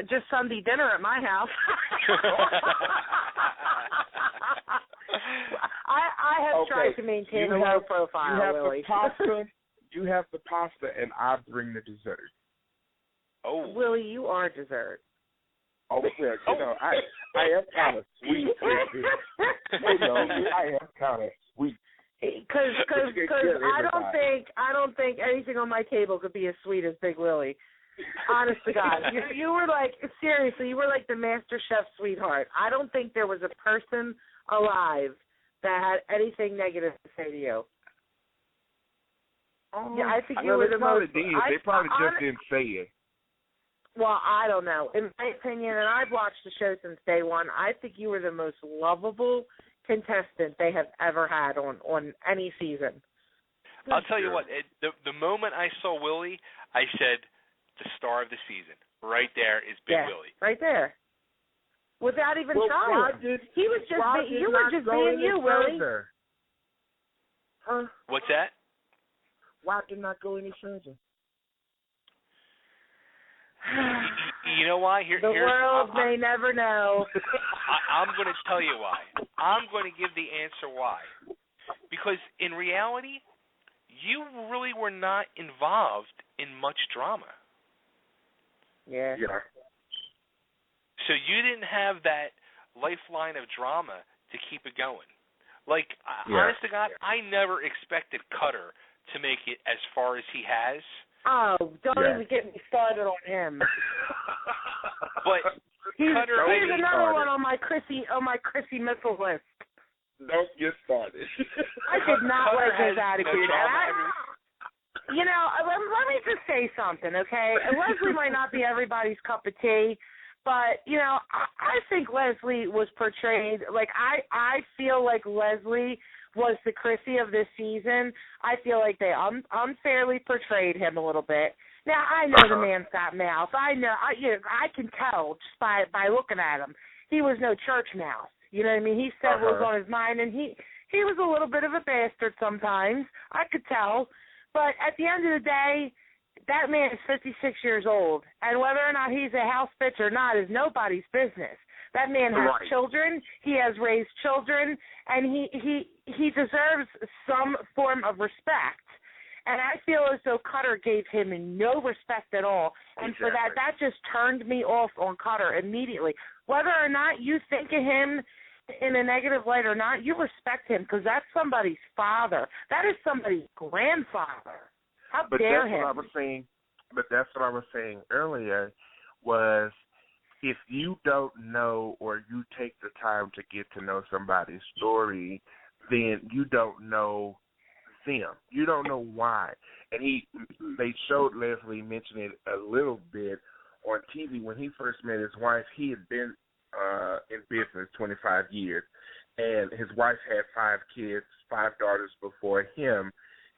Just Sunday dinner at my house. I have tried to maintain a low profile, Willie. You have the pasta, and I bring the dessert. Oh, Willie, you are dessert. Oh, yeah, I am kind of sweet. I am kind of sweet. Because I don't think anything on my table could be as sweet as Big Willie. Honest to God, you were like, seriously, you were like the Masterchef sweetheart. I don't think there was a person alive that had anything negative to say to you. Yeah, I think you were the most. They probably just didn't say it. Well, I don't know. In my opinion, and I've watched the show since day one, I think you were the most lovable contestant they have ever had on any season. I'll tell you what, the moment I saw Willie, I said, the star of the season. Right there is Big Willie. Right there. Without even trying. You were just being you, Willie. Huh? What's that? Why did not go any further? You know why? The world may never know. I'm going to tell you why. I'm going to give the answer why. Because in reality, you really were not involved in much drama. Yeah. So you didn't have that lifeline of drama to keep it going. Like, honest to God, I never expected Cutter to make it as far as he has. Oh, don't even get me started on him. But he's another one on my Chrissy missile list. Don't get started. I did not like his attitude. Let me just say something, okay? And Leslie might not be everybody's cup of tea, but, I think Leslie was portrayed, like, I feel like Leslie was the Chrissy of this season. I feel like they unfairly portrayed him a little bit. Now, I know the man's got mouth. I know, I can tell just by looking at him. He was no church mouse. You know what I mean? He said what was on his mind, and he was a little bit of a bastard sometimes. I could tell. But at the end of the day, that man is 56 years old, and whether or not he's a house bitch or not is nobody's business. That man has children. He has raised children, and he deserves some form of respect. And I feel as though Cutter gave him no respect at all. And for that just turned me off on Cutter immediately. Whether or not you think of him in a negative light or not, you respect him because that's somebody's father. That is somebody's grandfather. How dare him? But that's what I was saying earlier was if you don't know or you take the time to get to know somebody's story, then you don't know them. You don't know why. And they showed Leslie mention it a little bit on TV. When he first met his wife, he had been in business 25 years, and his wife had 5 kids, 5 daughters before him,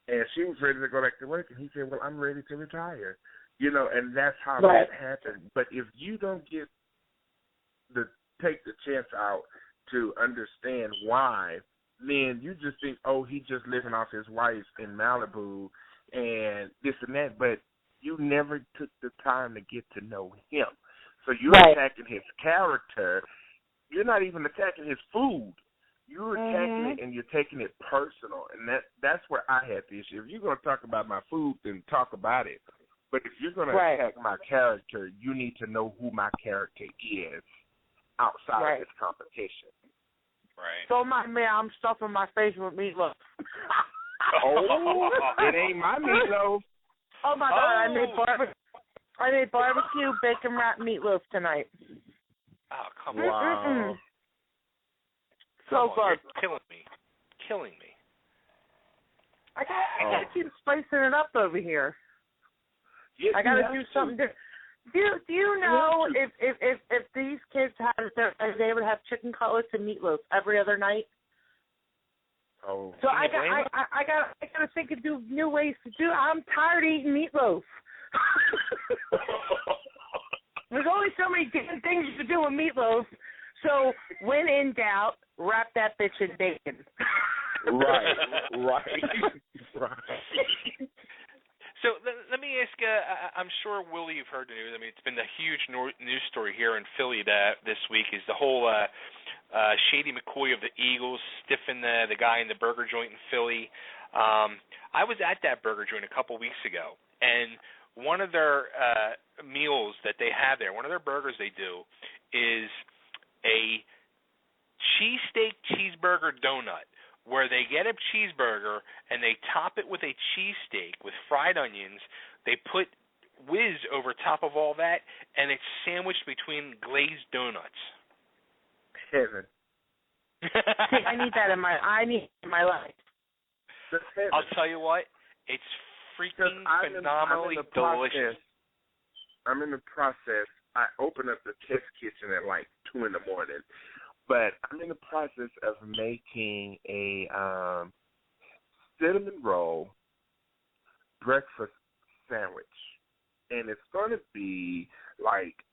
and she was ready to go back to work, and he said, well, I'm ready to retire. And that's how that happened. But if you don't take the chance out to understand why, then you just think, oh, he just living off his wife in Malibu and this and that, but you never took the time to get to know him. So you're attacking his character. You're not even attacking his food. You're attacking it, and you're taking it personal, and that's where I had the issue. If you're going to talk about my food, then talk about it. But if you're going to attack my character, you need to know who my character is outside of this competition. Right. So I'm stuffing my face with meatloaf. Oh, it ain't my meatloaf. Oh my God! I made barbecue bacon wrapped meatloaf tonight. Oh, come on. Wow. So good. You're killing me. I gotta keep spicing it up over here. Yes, I gotta do something different. Do you know if these kids they would have chicken cutlets and meatloaf every other night? Oh. So I gotta think of new ways to do. I'm tired of eating meatloaf. There's only so many different things you can do with meatloaf. So when in doubt, wrap that bitch in bacon. Right. So let me ask you, I'm sure, Willie, you've heard the news. I mean, it's been a huge news story here in Philly this week is the whole Shady McCoy of the Eagles stiffing the guy in the burger joint in Philly. I was at that burger joint a couple weeks ago, and one of their meals that they have there, one of their burgers they do, is a cheesesteak cheeseburger donut, where they get a cheeseburger and they top it with a cheesesteak with fried onions. They put whiz over top of all that, and it's sandwiched between glazed donuts. Heaven. I need that in my life. I'll tell you what, it's freaking phenomenally delicious. I'm in the process. I open up the test kitchen at like 2 in the morning, but I'm in the process of making a cinnamon roll breakfast sandwich, and it's going to be like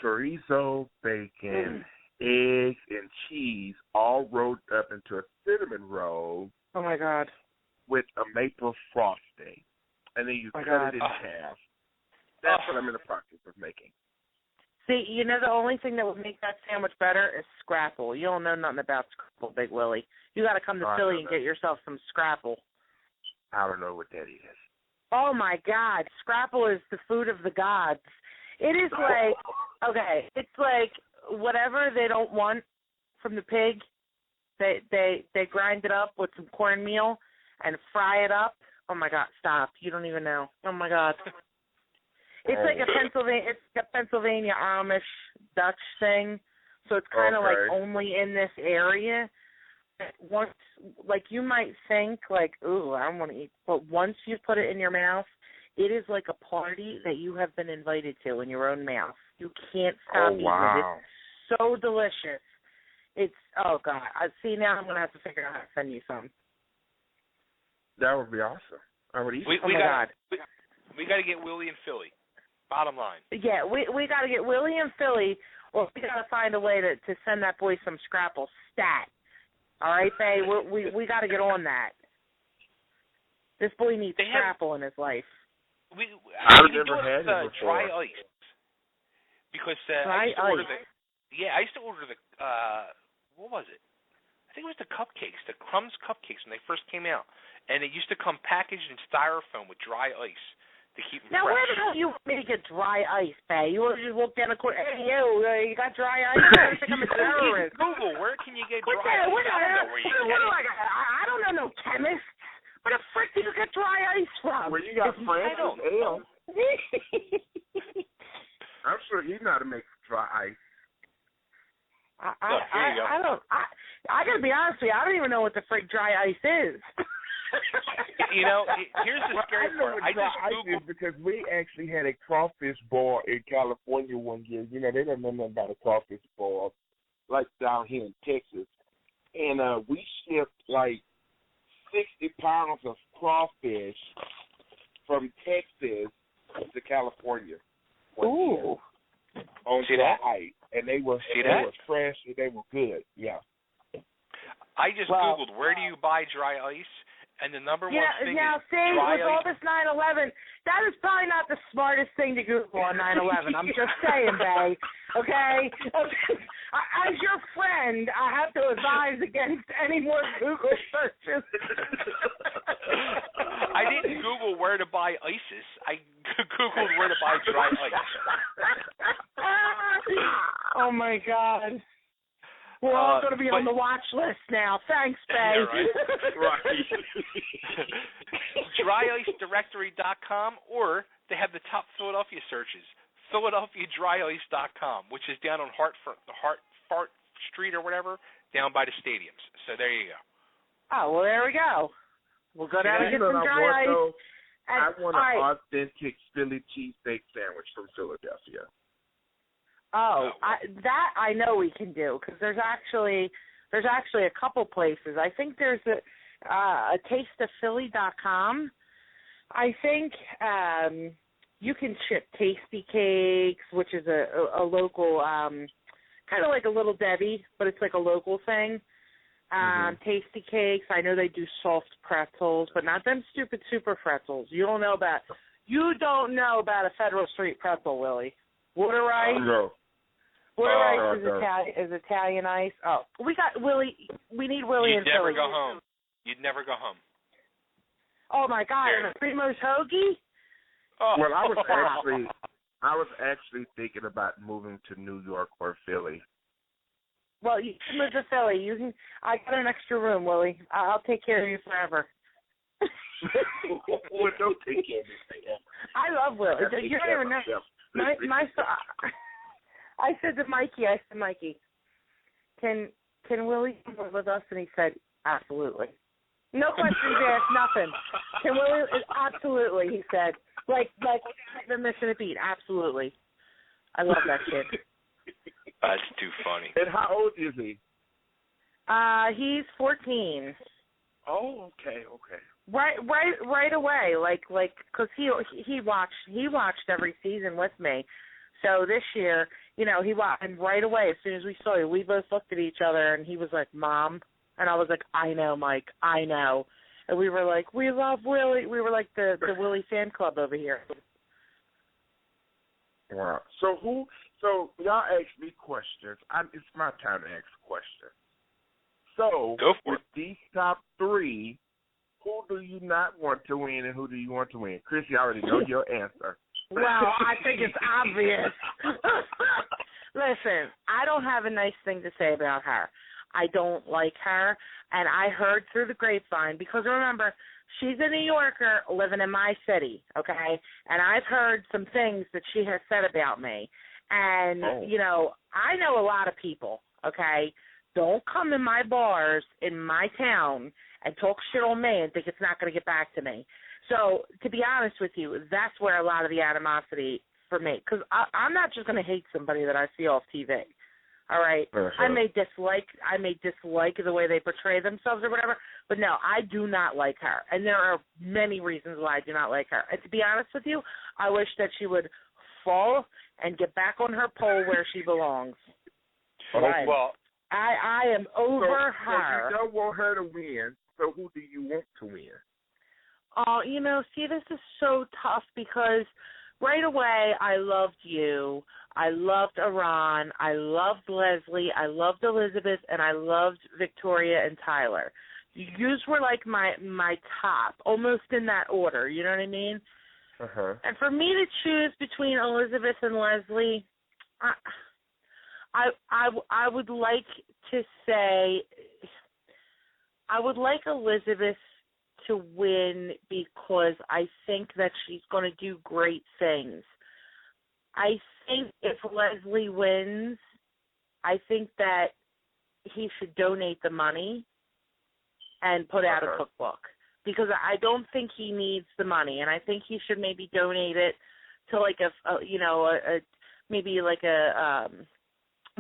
chorizo, bacon, eggs, and cheese all rolled up into a cinnamon roll. Oh my God! With a maple frosting, and then you cut it in half. That's what I'm in the process of making. See, you know the only thing that would make that sandwich better is Scrapple. You don't know nothing about Scrapple, Big Willie. You got to come to Philly and get yourself some Scrapple. I don't know what that is. Oh my God, Scrapple is the food of the gods. It is like, okay, it's like whatever they don't want from the pig, they grind it up with some cornmeal and fry it up. Oh my God, stop! You don't even know. Oh my God. It's like a Pennsylvania Amish Dutch thing, so it's kind of like only in this area. Once, like you might think, like, ooh, I don't want to eat, but once you put it in your mouth, it is like a party that you have been invited to in your own mouth. You can't stop eating it. It's so delicious. It's God. See, now I'm gonna have to figure out how to send you some. That would be awesome. I would eat. We got to get Willie in Philly. Bottom line. Yeah, we got to get Willie in Philly, or we got to find a way to send that boy some Scrapple stat. All right, Faye? We got to get on that. This boy needs Scrapple in his life. I've never had it before. Dry ice. Because I used to order the what was it? I think it was the cupcakes, the Crumbs cupcakes when they first came out. And it used to come packaged in styrofoam with dry ice. To keep them now, fresh. where the hell you make a dry ice, Bay? You just walk down the corner, hey, you got dry ice? I think I'm a terrorist. Google, where can you get dry ice? I don't know no chemist. Where the frick do you get dry ice from? Where you got Francis Ale. I'm sure he's know how to make dry ice. I gotta be honest with you, I don't even know what the frick dry ice is. You know, here's the scary part. I just Googled because we actually had a crawfish boil in California one year. You know, they don't know nothing about a crawfish boil, like down here in Texas. And we shipped like 60 pounds of crawfish from Texas to California. Ooh. On dry ice. And they were fresh and they were good. Yeah. I just Googled, where do you buy dry ice? And the number one thing now, is see, dry with ice. all this 9/11, that is probably not the smartest thing to Google on 9/11. I'm just saying, Bay. Okay? As your friend, I have to advise against any more Google searches. I didn't Google where to buy ISIS. I Googled where to buy dry ice. Oh, my God. We're all going to be on the watch list now. Thanks, Faye. Yeah, right. DryIceDirectory.com, or they have the top Philadelphia searches, PhiladelphiaDryIce.com, which is down on Hart Street or whatever, down by the stadiums. So there you go. Oh, well, there we go. We'll go down and get some dry ice. I want an authentic Philly cheesesteak sandwich from Philadelphia. I know we can do, because there's actually a couple places. I think there's a tasteofphilly.com. I think you can ship Tasty Cakes, which is a local, kind of like a Little Debbie, but it's like a local thing. Tasty Cakes. I know they do soft pretzels, but not them stupid super pretzels. You don't know about a Federal Street pretzel, Willie. Water rice. No. Water rice is Italian ice. Oh, we got Willie. We need Willie in Philly. You'd never go home. Oh my God! And a Primo's hoagie. Oh. Well, I was actually thinking about moving to New York or Philly. Well, you can move to Philly. I got an extra room, Willie. I'll take care of you forever. Well, don't take care of me. I love Willie. You don't even know. My I said to Mikey, can Willie come with us? And he said, absolutely. No questions asked, nothing. Can Willie? Absolutely, he said. Like they're missing a beat. Absolutely. I love that kid. That's too funny. And how old is he? He's 14. Oh, okay. Right away, like, cause he watched every season with me. So this year, he watched, and right away, as soon as we saw you, we both looked at each other, and he was like, "Mom," and I was like, "I know, Mike, I know," and we were like, "We love Willie." We were like the Willie fan club over here. Wow. So y'all ask me questions. It's my time to ask questions. So, with these top three, who do you not want to win and who do you want to win? Chris, you already know your answer. Well, I think it's obvious. Listen, I don't have a nice thing to say about her. I don't like her, and I heard through the grapevine, because remember, she's a New Yorker living in my city, okay? And I've heard some things that she has said about me. And, I know a lot of people, okay? Don't come in my bars in my town and talk shit on me and think it's not going to get back to me. So, to be honest with you, that's where a lot of the animosity for me, because I'm not just going to hate somebody that I see off TV. All right, I may dislike the way they portray themselves or whatever, but no, I do not like her, and there are many reasons why I do not like her. And to be honest with you, I wish that she would fall and get back on her pole where she belongs. Right. Well, I am over her. So you don't want her to win. So who do you want to win? Oh, see, this is so tough because right away I loved you. I loved Iran. I loved Leslie. I loved Elizabeth, and I loved Victoria and Tyler. Yous were like my top, almost in that order. You know what I mean? Uh-huh. And for me to choose between Elizabeth and Leslie, I would like to say I would like Elizabeth to win because I think that she's going to do great things. I think if Leslie wins, I think that he should donate the money and put out a cookbook, because I don't think he needs the money, and I think he should maybe donate it to like maybe like a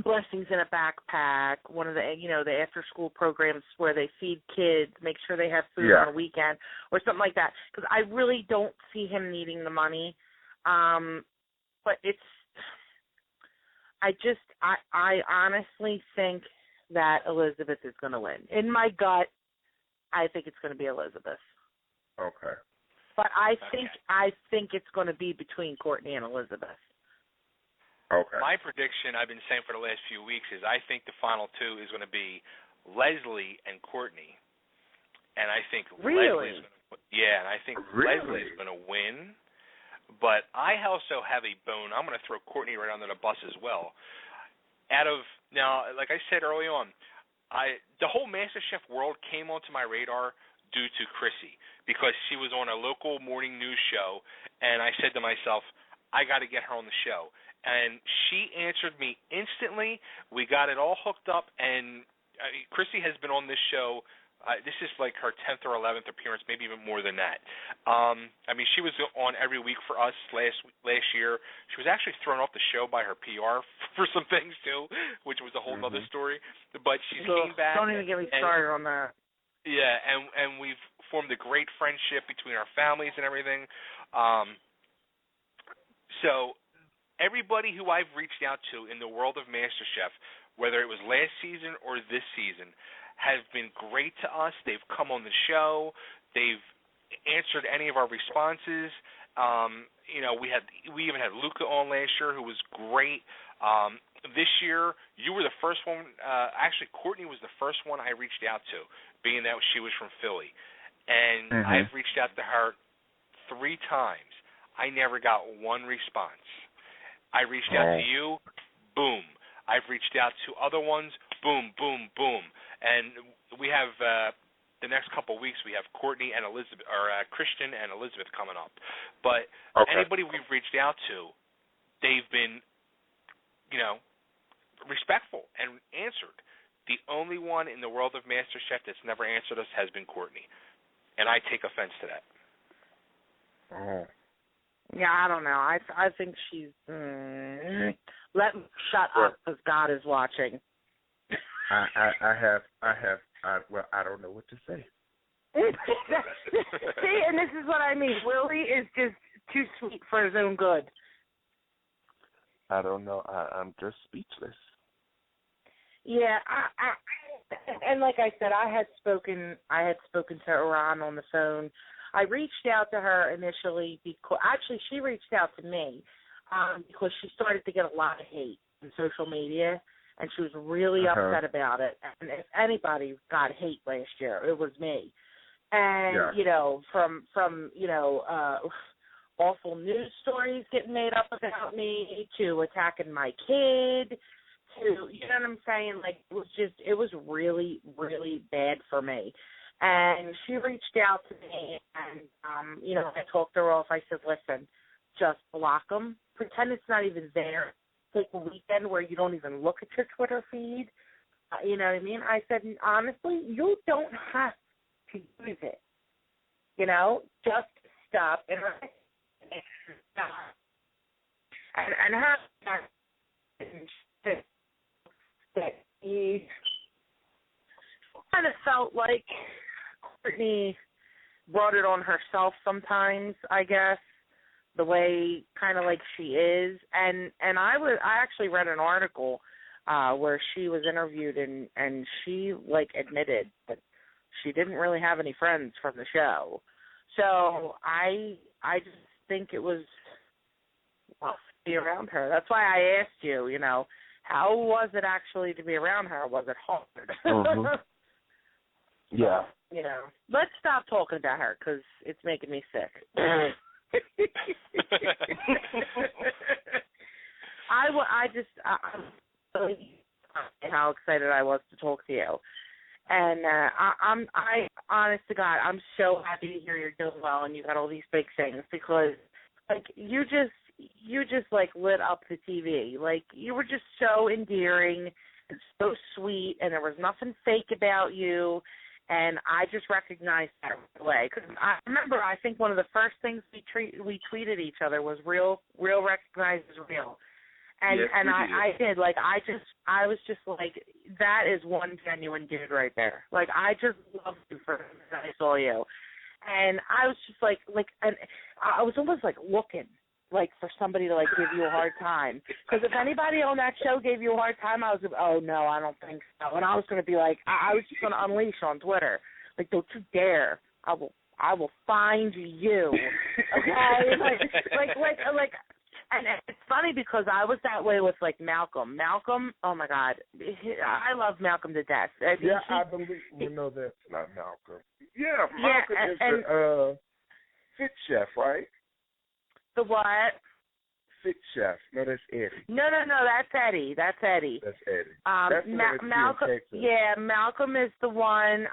Blessings in a Backpack, one of the the after school programs where they feed kids, make sure they have food on the weekend or something like that, because I really don't see him needing the money. But I honestly think that Elizabeth is going to win. In my gut, I think it's going to be Elizabeth. Okay. But I think it's going to be between Courtney and Elizabeth. Okay. My prediction, I've been saying for the last few weeks, is I think the final two is going to be Leslie and Courtney, and I think Really? Leslie's going to win. But I also have a bone. I'm going to throw Courtney right under the bus as well. Out of Now, like I said early on, the whole MasterChef world came onto my radar due to Chrissy, because she was on a local morning news show, and I said to myself, I got to get her on the show. And she answered me instantly. We got it all hooked up, and Chrissy has been on this show. This is like her 10th or 11th appearance, maybe even more than that. I mean, she was on every week for us last year. She was actually thrown off the show by her PR for some things, too, which was a whole other story. But she came back. Don't even get me started on that. Yeah, and we've formed a great friendship between our families and everything. So everybody who I've reached out to in the world of MasterChef, whether it was last season or this season, have been great to us. They've come on the show. They've answered any of our responses. We even had Luca on last year, who was great. This year, you were the first one. Actually, Courtney was the first one I reached out to, being that she was from Philly. And I've reached out to her 3 times. I never got one response. I reached out to you, boom. I've reached out to other ones, boom, boom, boom. And we have the next couple of weeks, we have Courtney and Elizabeth, or Christian and Elizabeth coming up. But anybody we've reached out to, they've been, respectful and answered. The only one in the world of MasterChef that's never answered us has been Courtney, and I take offense to that. Oh. Yeah, I don't know. I think she's let me shut up because God is watching. Well, I don't know what to say. See, and this is what I mean. Willie is just too sweet for his own good. I don't know. I'm just speechless. Yeah, and like I said, I had spoken to Iran on the phone. I reached out to her initially because actually she reached out to me because she started to get a lot of hate on social media, and she was really upset about it. And if anybody got hate last year, it was me. And from awful news stories getting made up about me to attacking my kid to, you know what I'm saying? Like, it was really, really bad for me. And she reached out to me, and, I talked her off. I said, listen, just block them. Pretend it's not even there. Take a weekend where you don't even look at your Twitter feed. You know what I mean? I said, honestly, you don't have to use it. Just stop. And her that he kind of felt like Courtney brought it on herself sometimes, I guess, the way kind of like she is. And I actually read an article where she was interviewed and she admitted that she didn't really have any friends from the show. So I just think it was rough to be around her. That's why I asked you, how was it actually to be around her? Was it hard? Mm-hmm. Yeah. Let's stop talking about her because it's making me sick. I'm how excited I was to talk to you, and I honest to God, I'm so happy to hear you're doing well and you got all these big things because you just lit up the TV. You were just so endearing and so sweet, and there was nothing fake about you. And I just recognized that right away. Because I remember, I think one of the first things we tweeted each other was real recognized as real. And yes, I did. I was just like, that is one genuine dude right there. I just loved you for I saw you. And I was just and I was almost looking for somebody to give you a hard time. Because if anybody on that show gave you a hard time, I was oh no, I don't think so. And I was going to be I was just going to unleash on Twitter. Don't you dare! I will find you. Okay, and it's funny because I was that way with Malcolm. Malcolm, oh my God, I love Malcolm to death. I believe that's not Malcolm. Yeah, Malcolm is the fit chef, right? The what? Fit Chef. No, that's Eddie. No, that's Eddie. That's Eddie. That's Eddie. That's Malcolm. Yeah, Malcolm is the one.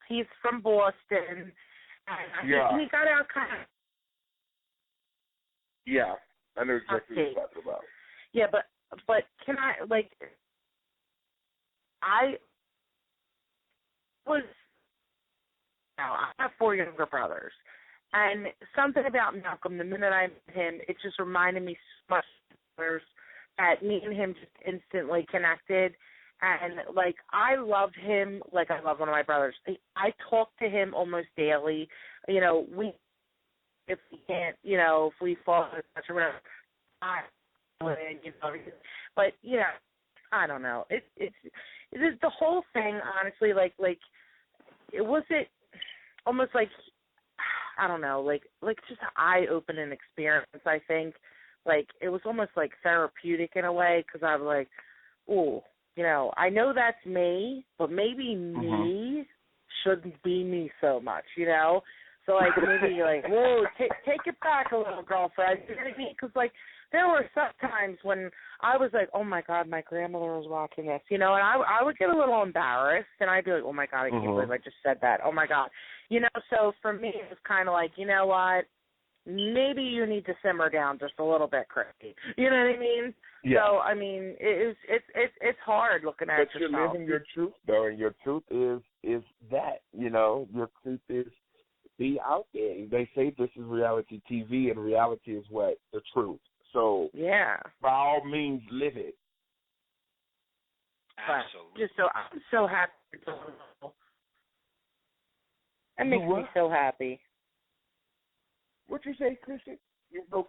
He's from Boston. Yeah. He got out kind of. Yeah, I know exactly what you're talking about. Yeah, but can I I have 4 younger brothers, and something about Malcolm, the minute I met him, it just reminded me so much that me and him just instantly connected. And, I loved him like I love one of my brothers. I talk to him almost daily. If we can't, if we fall in touch or whatever, but, I don't know. It's the whole thing, honestly, it wasn't almost I don't know, just an eye-opening experience, I think. It was almost therapeutic in a way, because I was like, ooh, I know that's me, but maybe me shouldn't be me so much, So, maybe, whoa, take it back a little, girlfriend. You know what I mean? Because, there were some times when I was like, oh, my God, my grandmother was watching this, and I would get a little embarrassed, and I'd be like, oh, my God, I can't believe I just said that. Oh, my God. So for me, it was kind of you know what? Maybe you need to simmer down just a little bit, Christy. You know what I mean? Yeah. So, I mean, it's hard looking at but yourself. But you're living your truth, though, and your truth is that, your truth is be out there. They say this is reality TV, and reality is what? The truth. So, yeah, by all means, live it. Absolutely. I'm so happy. That makes me so happy. What'd you say, Christian?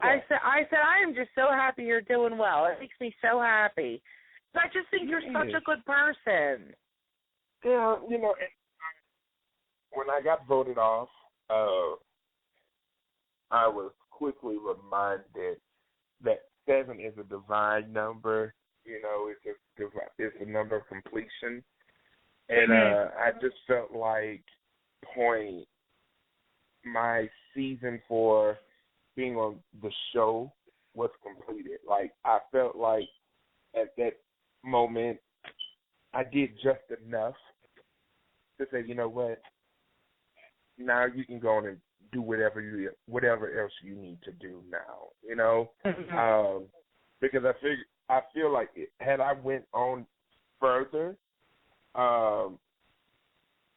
I said I am just so happy you're doing well. It makes me so happy. I just think you're such a good person. Yeah, when I got voted off, I was quickly reminded that 7 is a divine number. It's a number of completion. And I just felt like my season for being on the show was completed. I felt like at that moment I did just enough to say, you know what, now you can go on and do whatever else you need to do now, because I feel like had I went on further,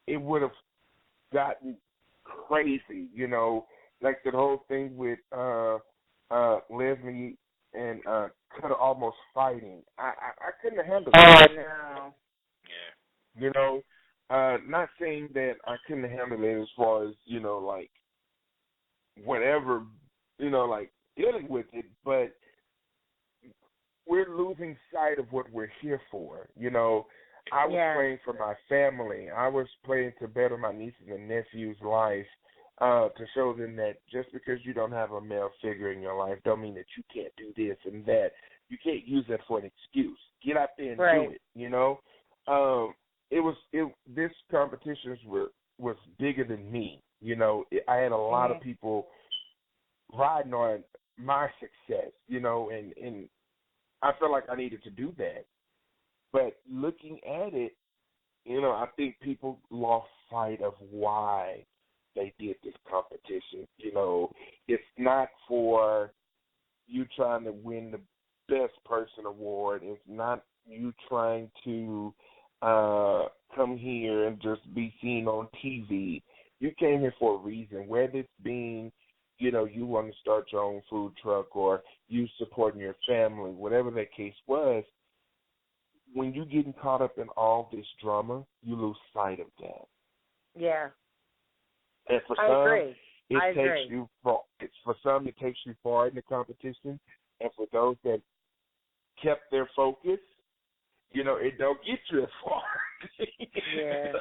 it would have gotten crazy, the whole thing with Leslie and Cutter almost fighting. I couldn't handle it. No. Yeah. Not saying that I couldn't handle it as far as, whatever, dealing with it, but we're losing sight of what we're here for. I was playing for my family. I was playing to better my nieces and nephews' life, to show them that just because you don't have a male figure in your life don't mean that you can't do this and that. You can't use that for an excuse. Get out there and do it, this competition was bigger than me. I had a lot of people riding on my success, and I felt like I needed to do that. But looking at it, I think people lost sight of why they did this competition. It's not for you trying to win the best person award. It's not you trying to come here and just be seen on TV. You came here for a reason, whether it's being, you want to start your own food truck or you supporting your family, whatever that case was. When you're getting caught up in all this drama, you lose sight of that. Yeah. And for some, it takes you far in the competition, and for those that kept their focus, it don't get you as far. Yeah.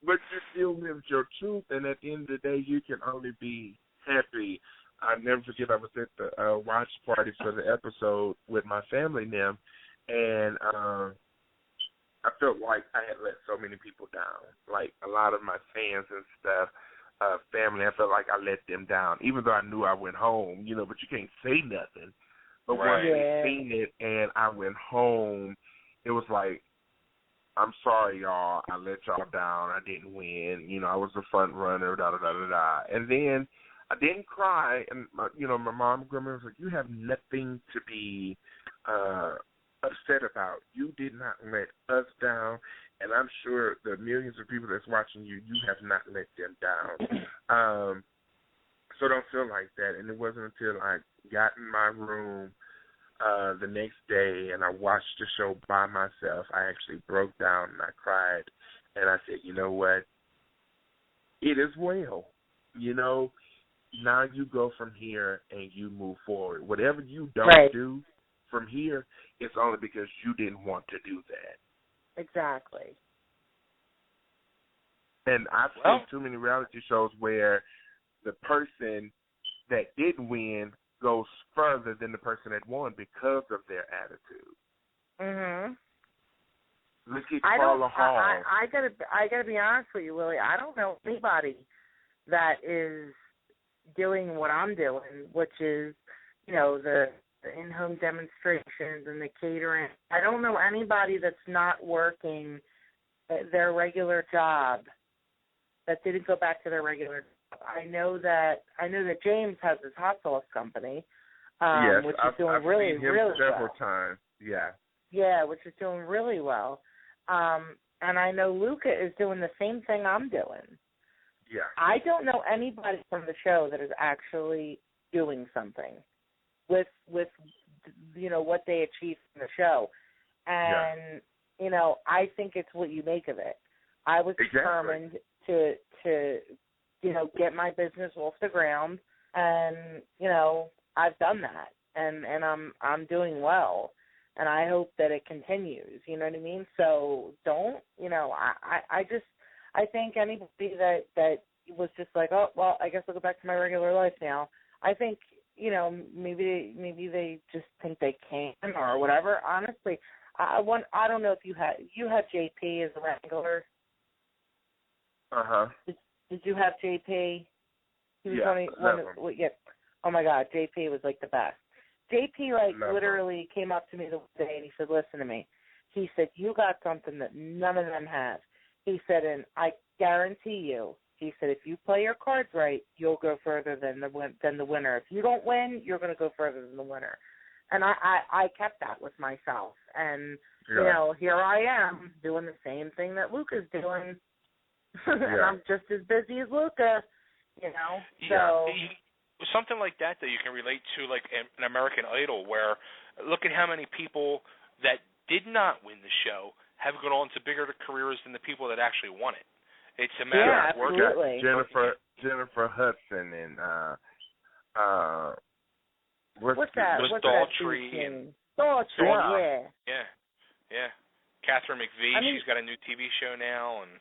But you still lived your truth, and at the end of the day, you can only be happy. I never forget, I was at the watch party for the episode with my family now, and I felt like I had let so many people down, like a lot of my fans and stuff. family. I felt like I let them down, even though I knew I went home, but you can't say nothing. But once they seen it and I went home, it was like, I'm sorry, y'all. I let y'all down. I didn't win. I was the front runner, da-da-da-da-da. And then I didn't cry. And, my mom and grandma was like, you have nothing to be upset about. You did not let us down. And I'm sure the millions of people that's watching you, you have not let them down. So don't feel like that. And it wasn't until I got in my room the next day and I watched the show by myself, I actually broke down and I cried. And I said, you know what? It is well. Now you go from here and you move forward. Whatever you don't do from here, it's only because you didn't want to do that. Exactly. And I've seen too many reality shows where the person that did win goes further than the person that won because of their attitude. Mhm. Look at Carla Hall. I gotta be honest with you, Willie. I don't know anybody that is doing what I'm doing, which is, the in-home demonstrations and the catering. I don't know anybody that's not working their regular job that didn't go back to their regular job. I know that James has his hot sauce company, yes, which is doing really, seen him really several well. times. Yeah. Yeah, which is doing really well. And I know Luca is doing the same thing I'm doing. Yeah. I don't know anybody from the show that is actually doing something with what they achieved from the show. And, I think it's what you make of it. I was determined to get my business off the ground, and, I've done that. And I'm doing well. And I hope that it continues, you know what I mean? So don't, I think anybody that was just like, oh, well, I guess I'll go back to my regular life now. I think, maybe they just think they can or whatever. Honestly, I don't know if you had JP as a wrangler. Uh-huh. Did you have JP? He was yeah. Oh my God, JP was like the best. JP literally came up to me the one day and he said, listen to me. He said, you got something that none of them have. He said, and I guarantee you, he said, if you play your cards right, you'll go further than the winner. If you don't win, you're going to go further than the winner. And I kept that with myself. And, here I am doing the same thing that Luca's doing. And I'm just as busy as Luca, So something like that you can relate to, like an American Idol, where look at how many people that did not win the show have gone on to bigger careers than the people that actually won it. It's a matter of work. Absolutely. Jennifer Hudson and what's that? Daltrey and Daltrey, yeah. Catherine McVie, she's got a new TV show now, and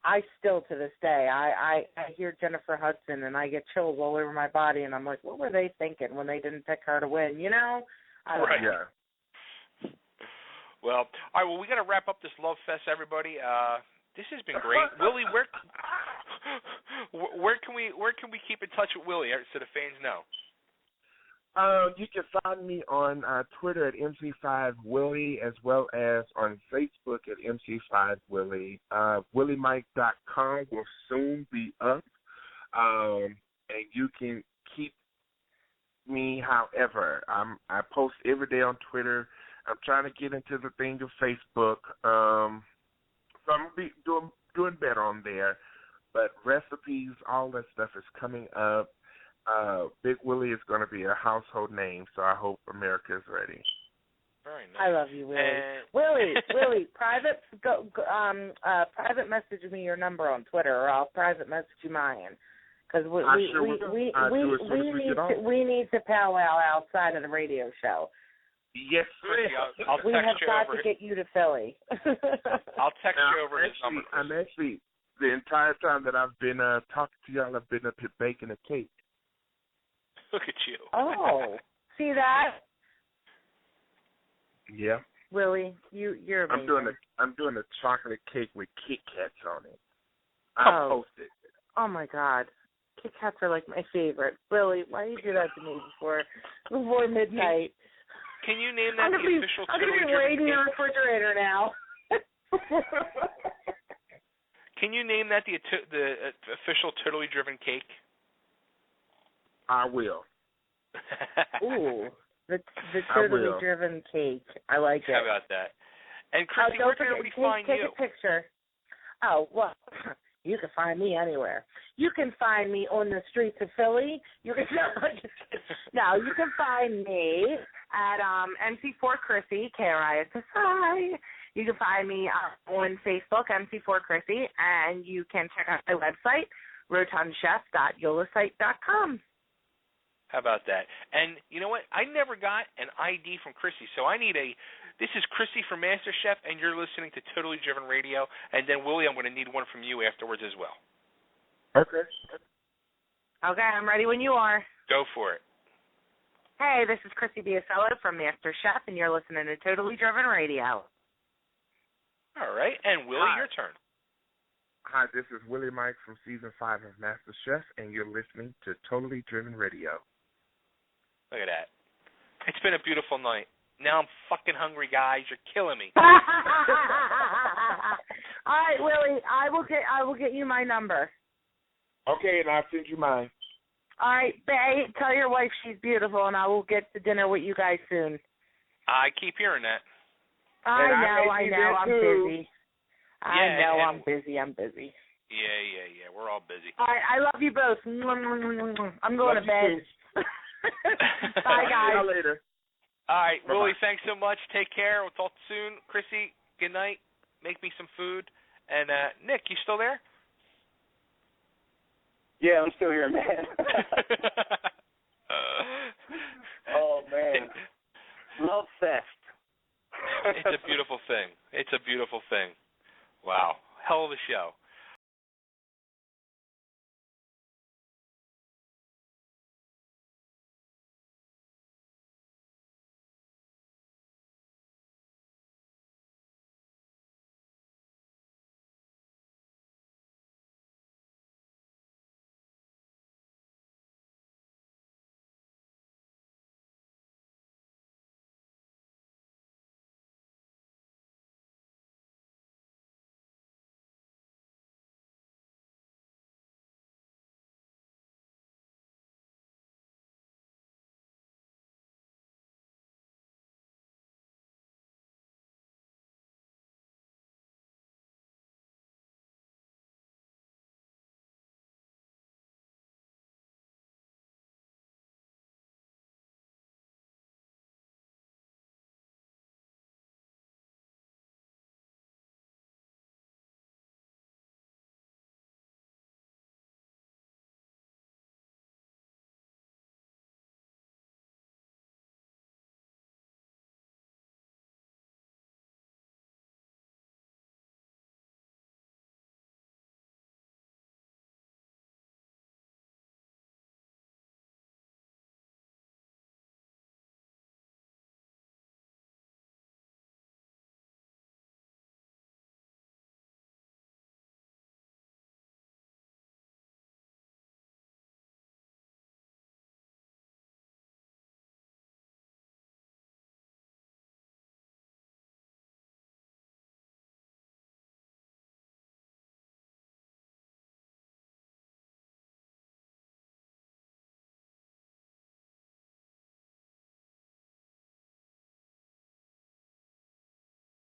I still to this day I hear Jennifer Hudson and I get chills all over my body, and I'm like, what were they thinking when they didn't pick her to win? I don't know. Yeah. Well, all right. Well, we got to wrap up this love fest, everybody. This has been great, Willie. Where can we keep in touch with Willie so the fans know? You can find me on Twitter at MC5Willie, as well as on Facebook at MC5Willie. WillieMike.com will soon be up, and you can keep me however. I post every day on Twitter. I'm trying to get into the thing of Facebook, so I'm going to be doing better on there. But recipes, all that stuff is coming up. Big Willie is going to be a household name, so I hope America is ready. Very nice. I love you, Willie. Willie, private message me your number on Twitter, or I'll private message you mine. Because we need to powwow outside of the radio show. Yes, I'll we text have you got over to get you to Philly. I'll text you over his number. I'm actually, the entire time that I've been talking to y'all, I've been up here baking a cake. Look at you. Oh, see that? Yeah. Willie, you're amazing. I'm doing a chocolate cake with Kit Kats on it. Oh. I'll post it. Oh my God, Kit Kats are like my favorite. Willie, why do you do that to me before midnight? Can you name that official I'm gonna be raiding your refrigerator now. Can you name that the official Totally Driven cake? I will. Ooh, the Totally Driven cake. I like it. How about that? And Chrissy, where can everybody find you? Take a picture. Oh, well, you can find me anywhere. You can find me on the streets of Philly. You can find me at MC4 Chrissy, KRISSI. You can find me on Facebook, MC4 Chrissy, and you can check out my website, rotundchef.yolasite.com. How about that? And you know what? I never got an ID from Chrissy, so I need this is Chrissy from Masterchef, and you're listening to Totally Driven Radio. And then, Willie, I'm going to need one from you afterwards as well. Okay. Okay, I'm ready when you are. Go for it. Hey, this is Chrissy Biasello from Masterchef, and you're listening to Totally Driven Radio. All right. And, Willie, your turn. Hi, this is Willie Mike from Season 5 of MasterChef, and you're listening to Totally Driven Radio. Look at that. It's been a beautiful night. Now I'm fucking hungry, guys. You're killing me. All right, Willie, I will get you my number. Okay, and I'll send you mine. All right, Bay, tell your wife she's beautiful, and I will get to dinner with you guys soon. I keep hearing that. I know. I'm busy. I'm busy. Yeah. We're all busy. All right, I love you both. I'm going to bed. Bye, guys. See you later. All right, Bye-bye. Willie, thanks so much. Take care. We'll talk soon. Chrissy, good night. Make me some food. And, Nick, you still there? Yeah, I'm still here, man. Oh, man. Love fest. It's a beautiful thing. Wow. Hell of a show.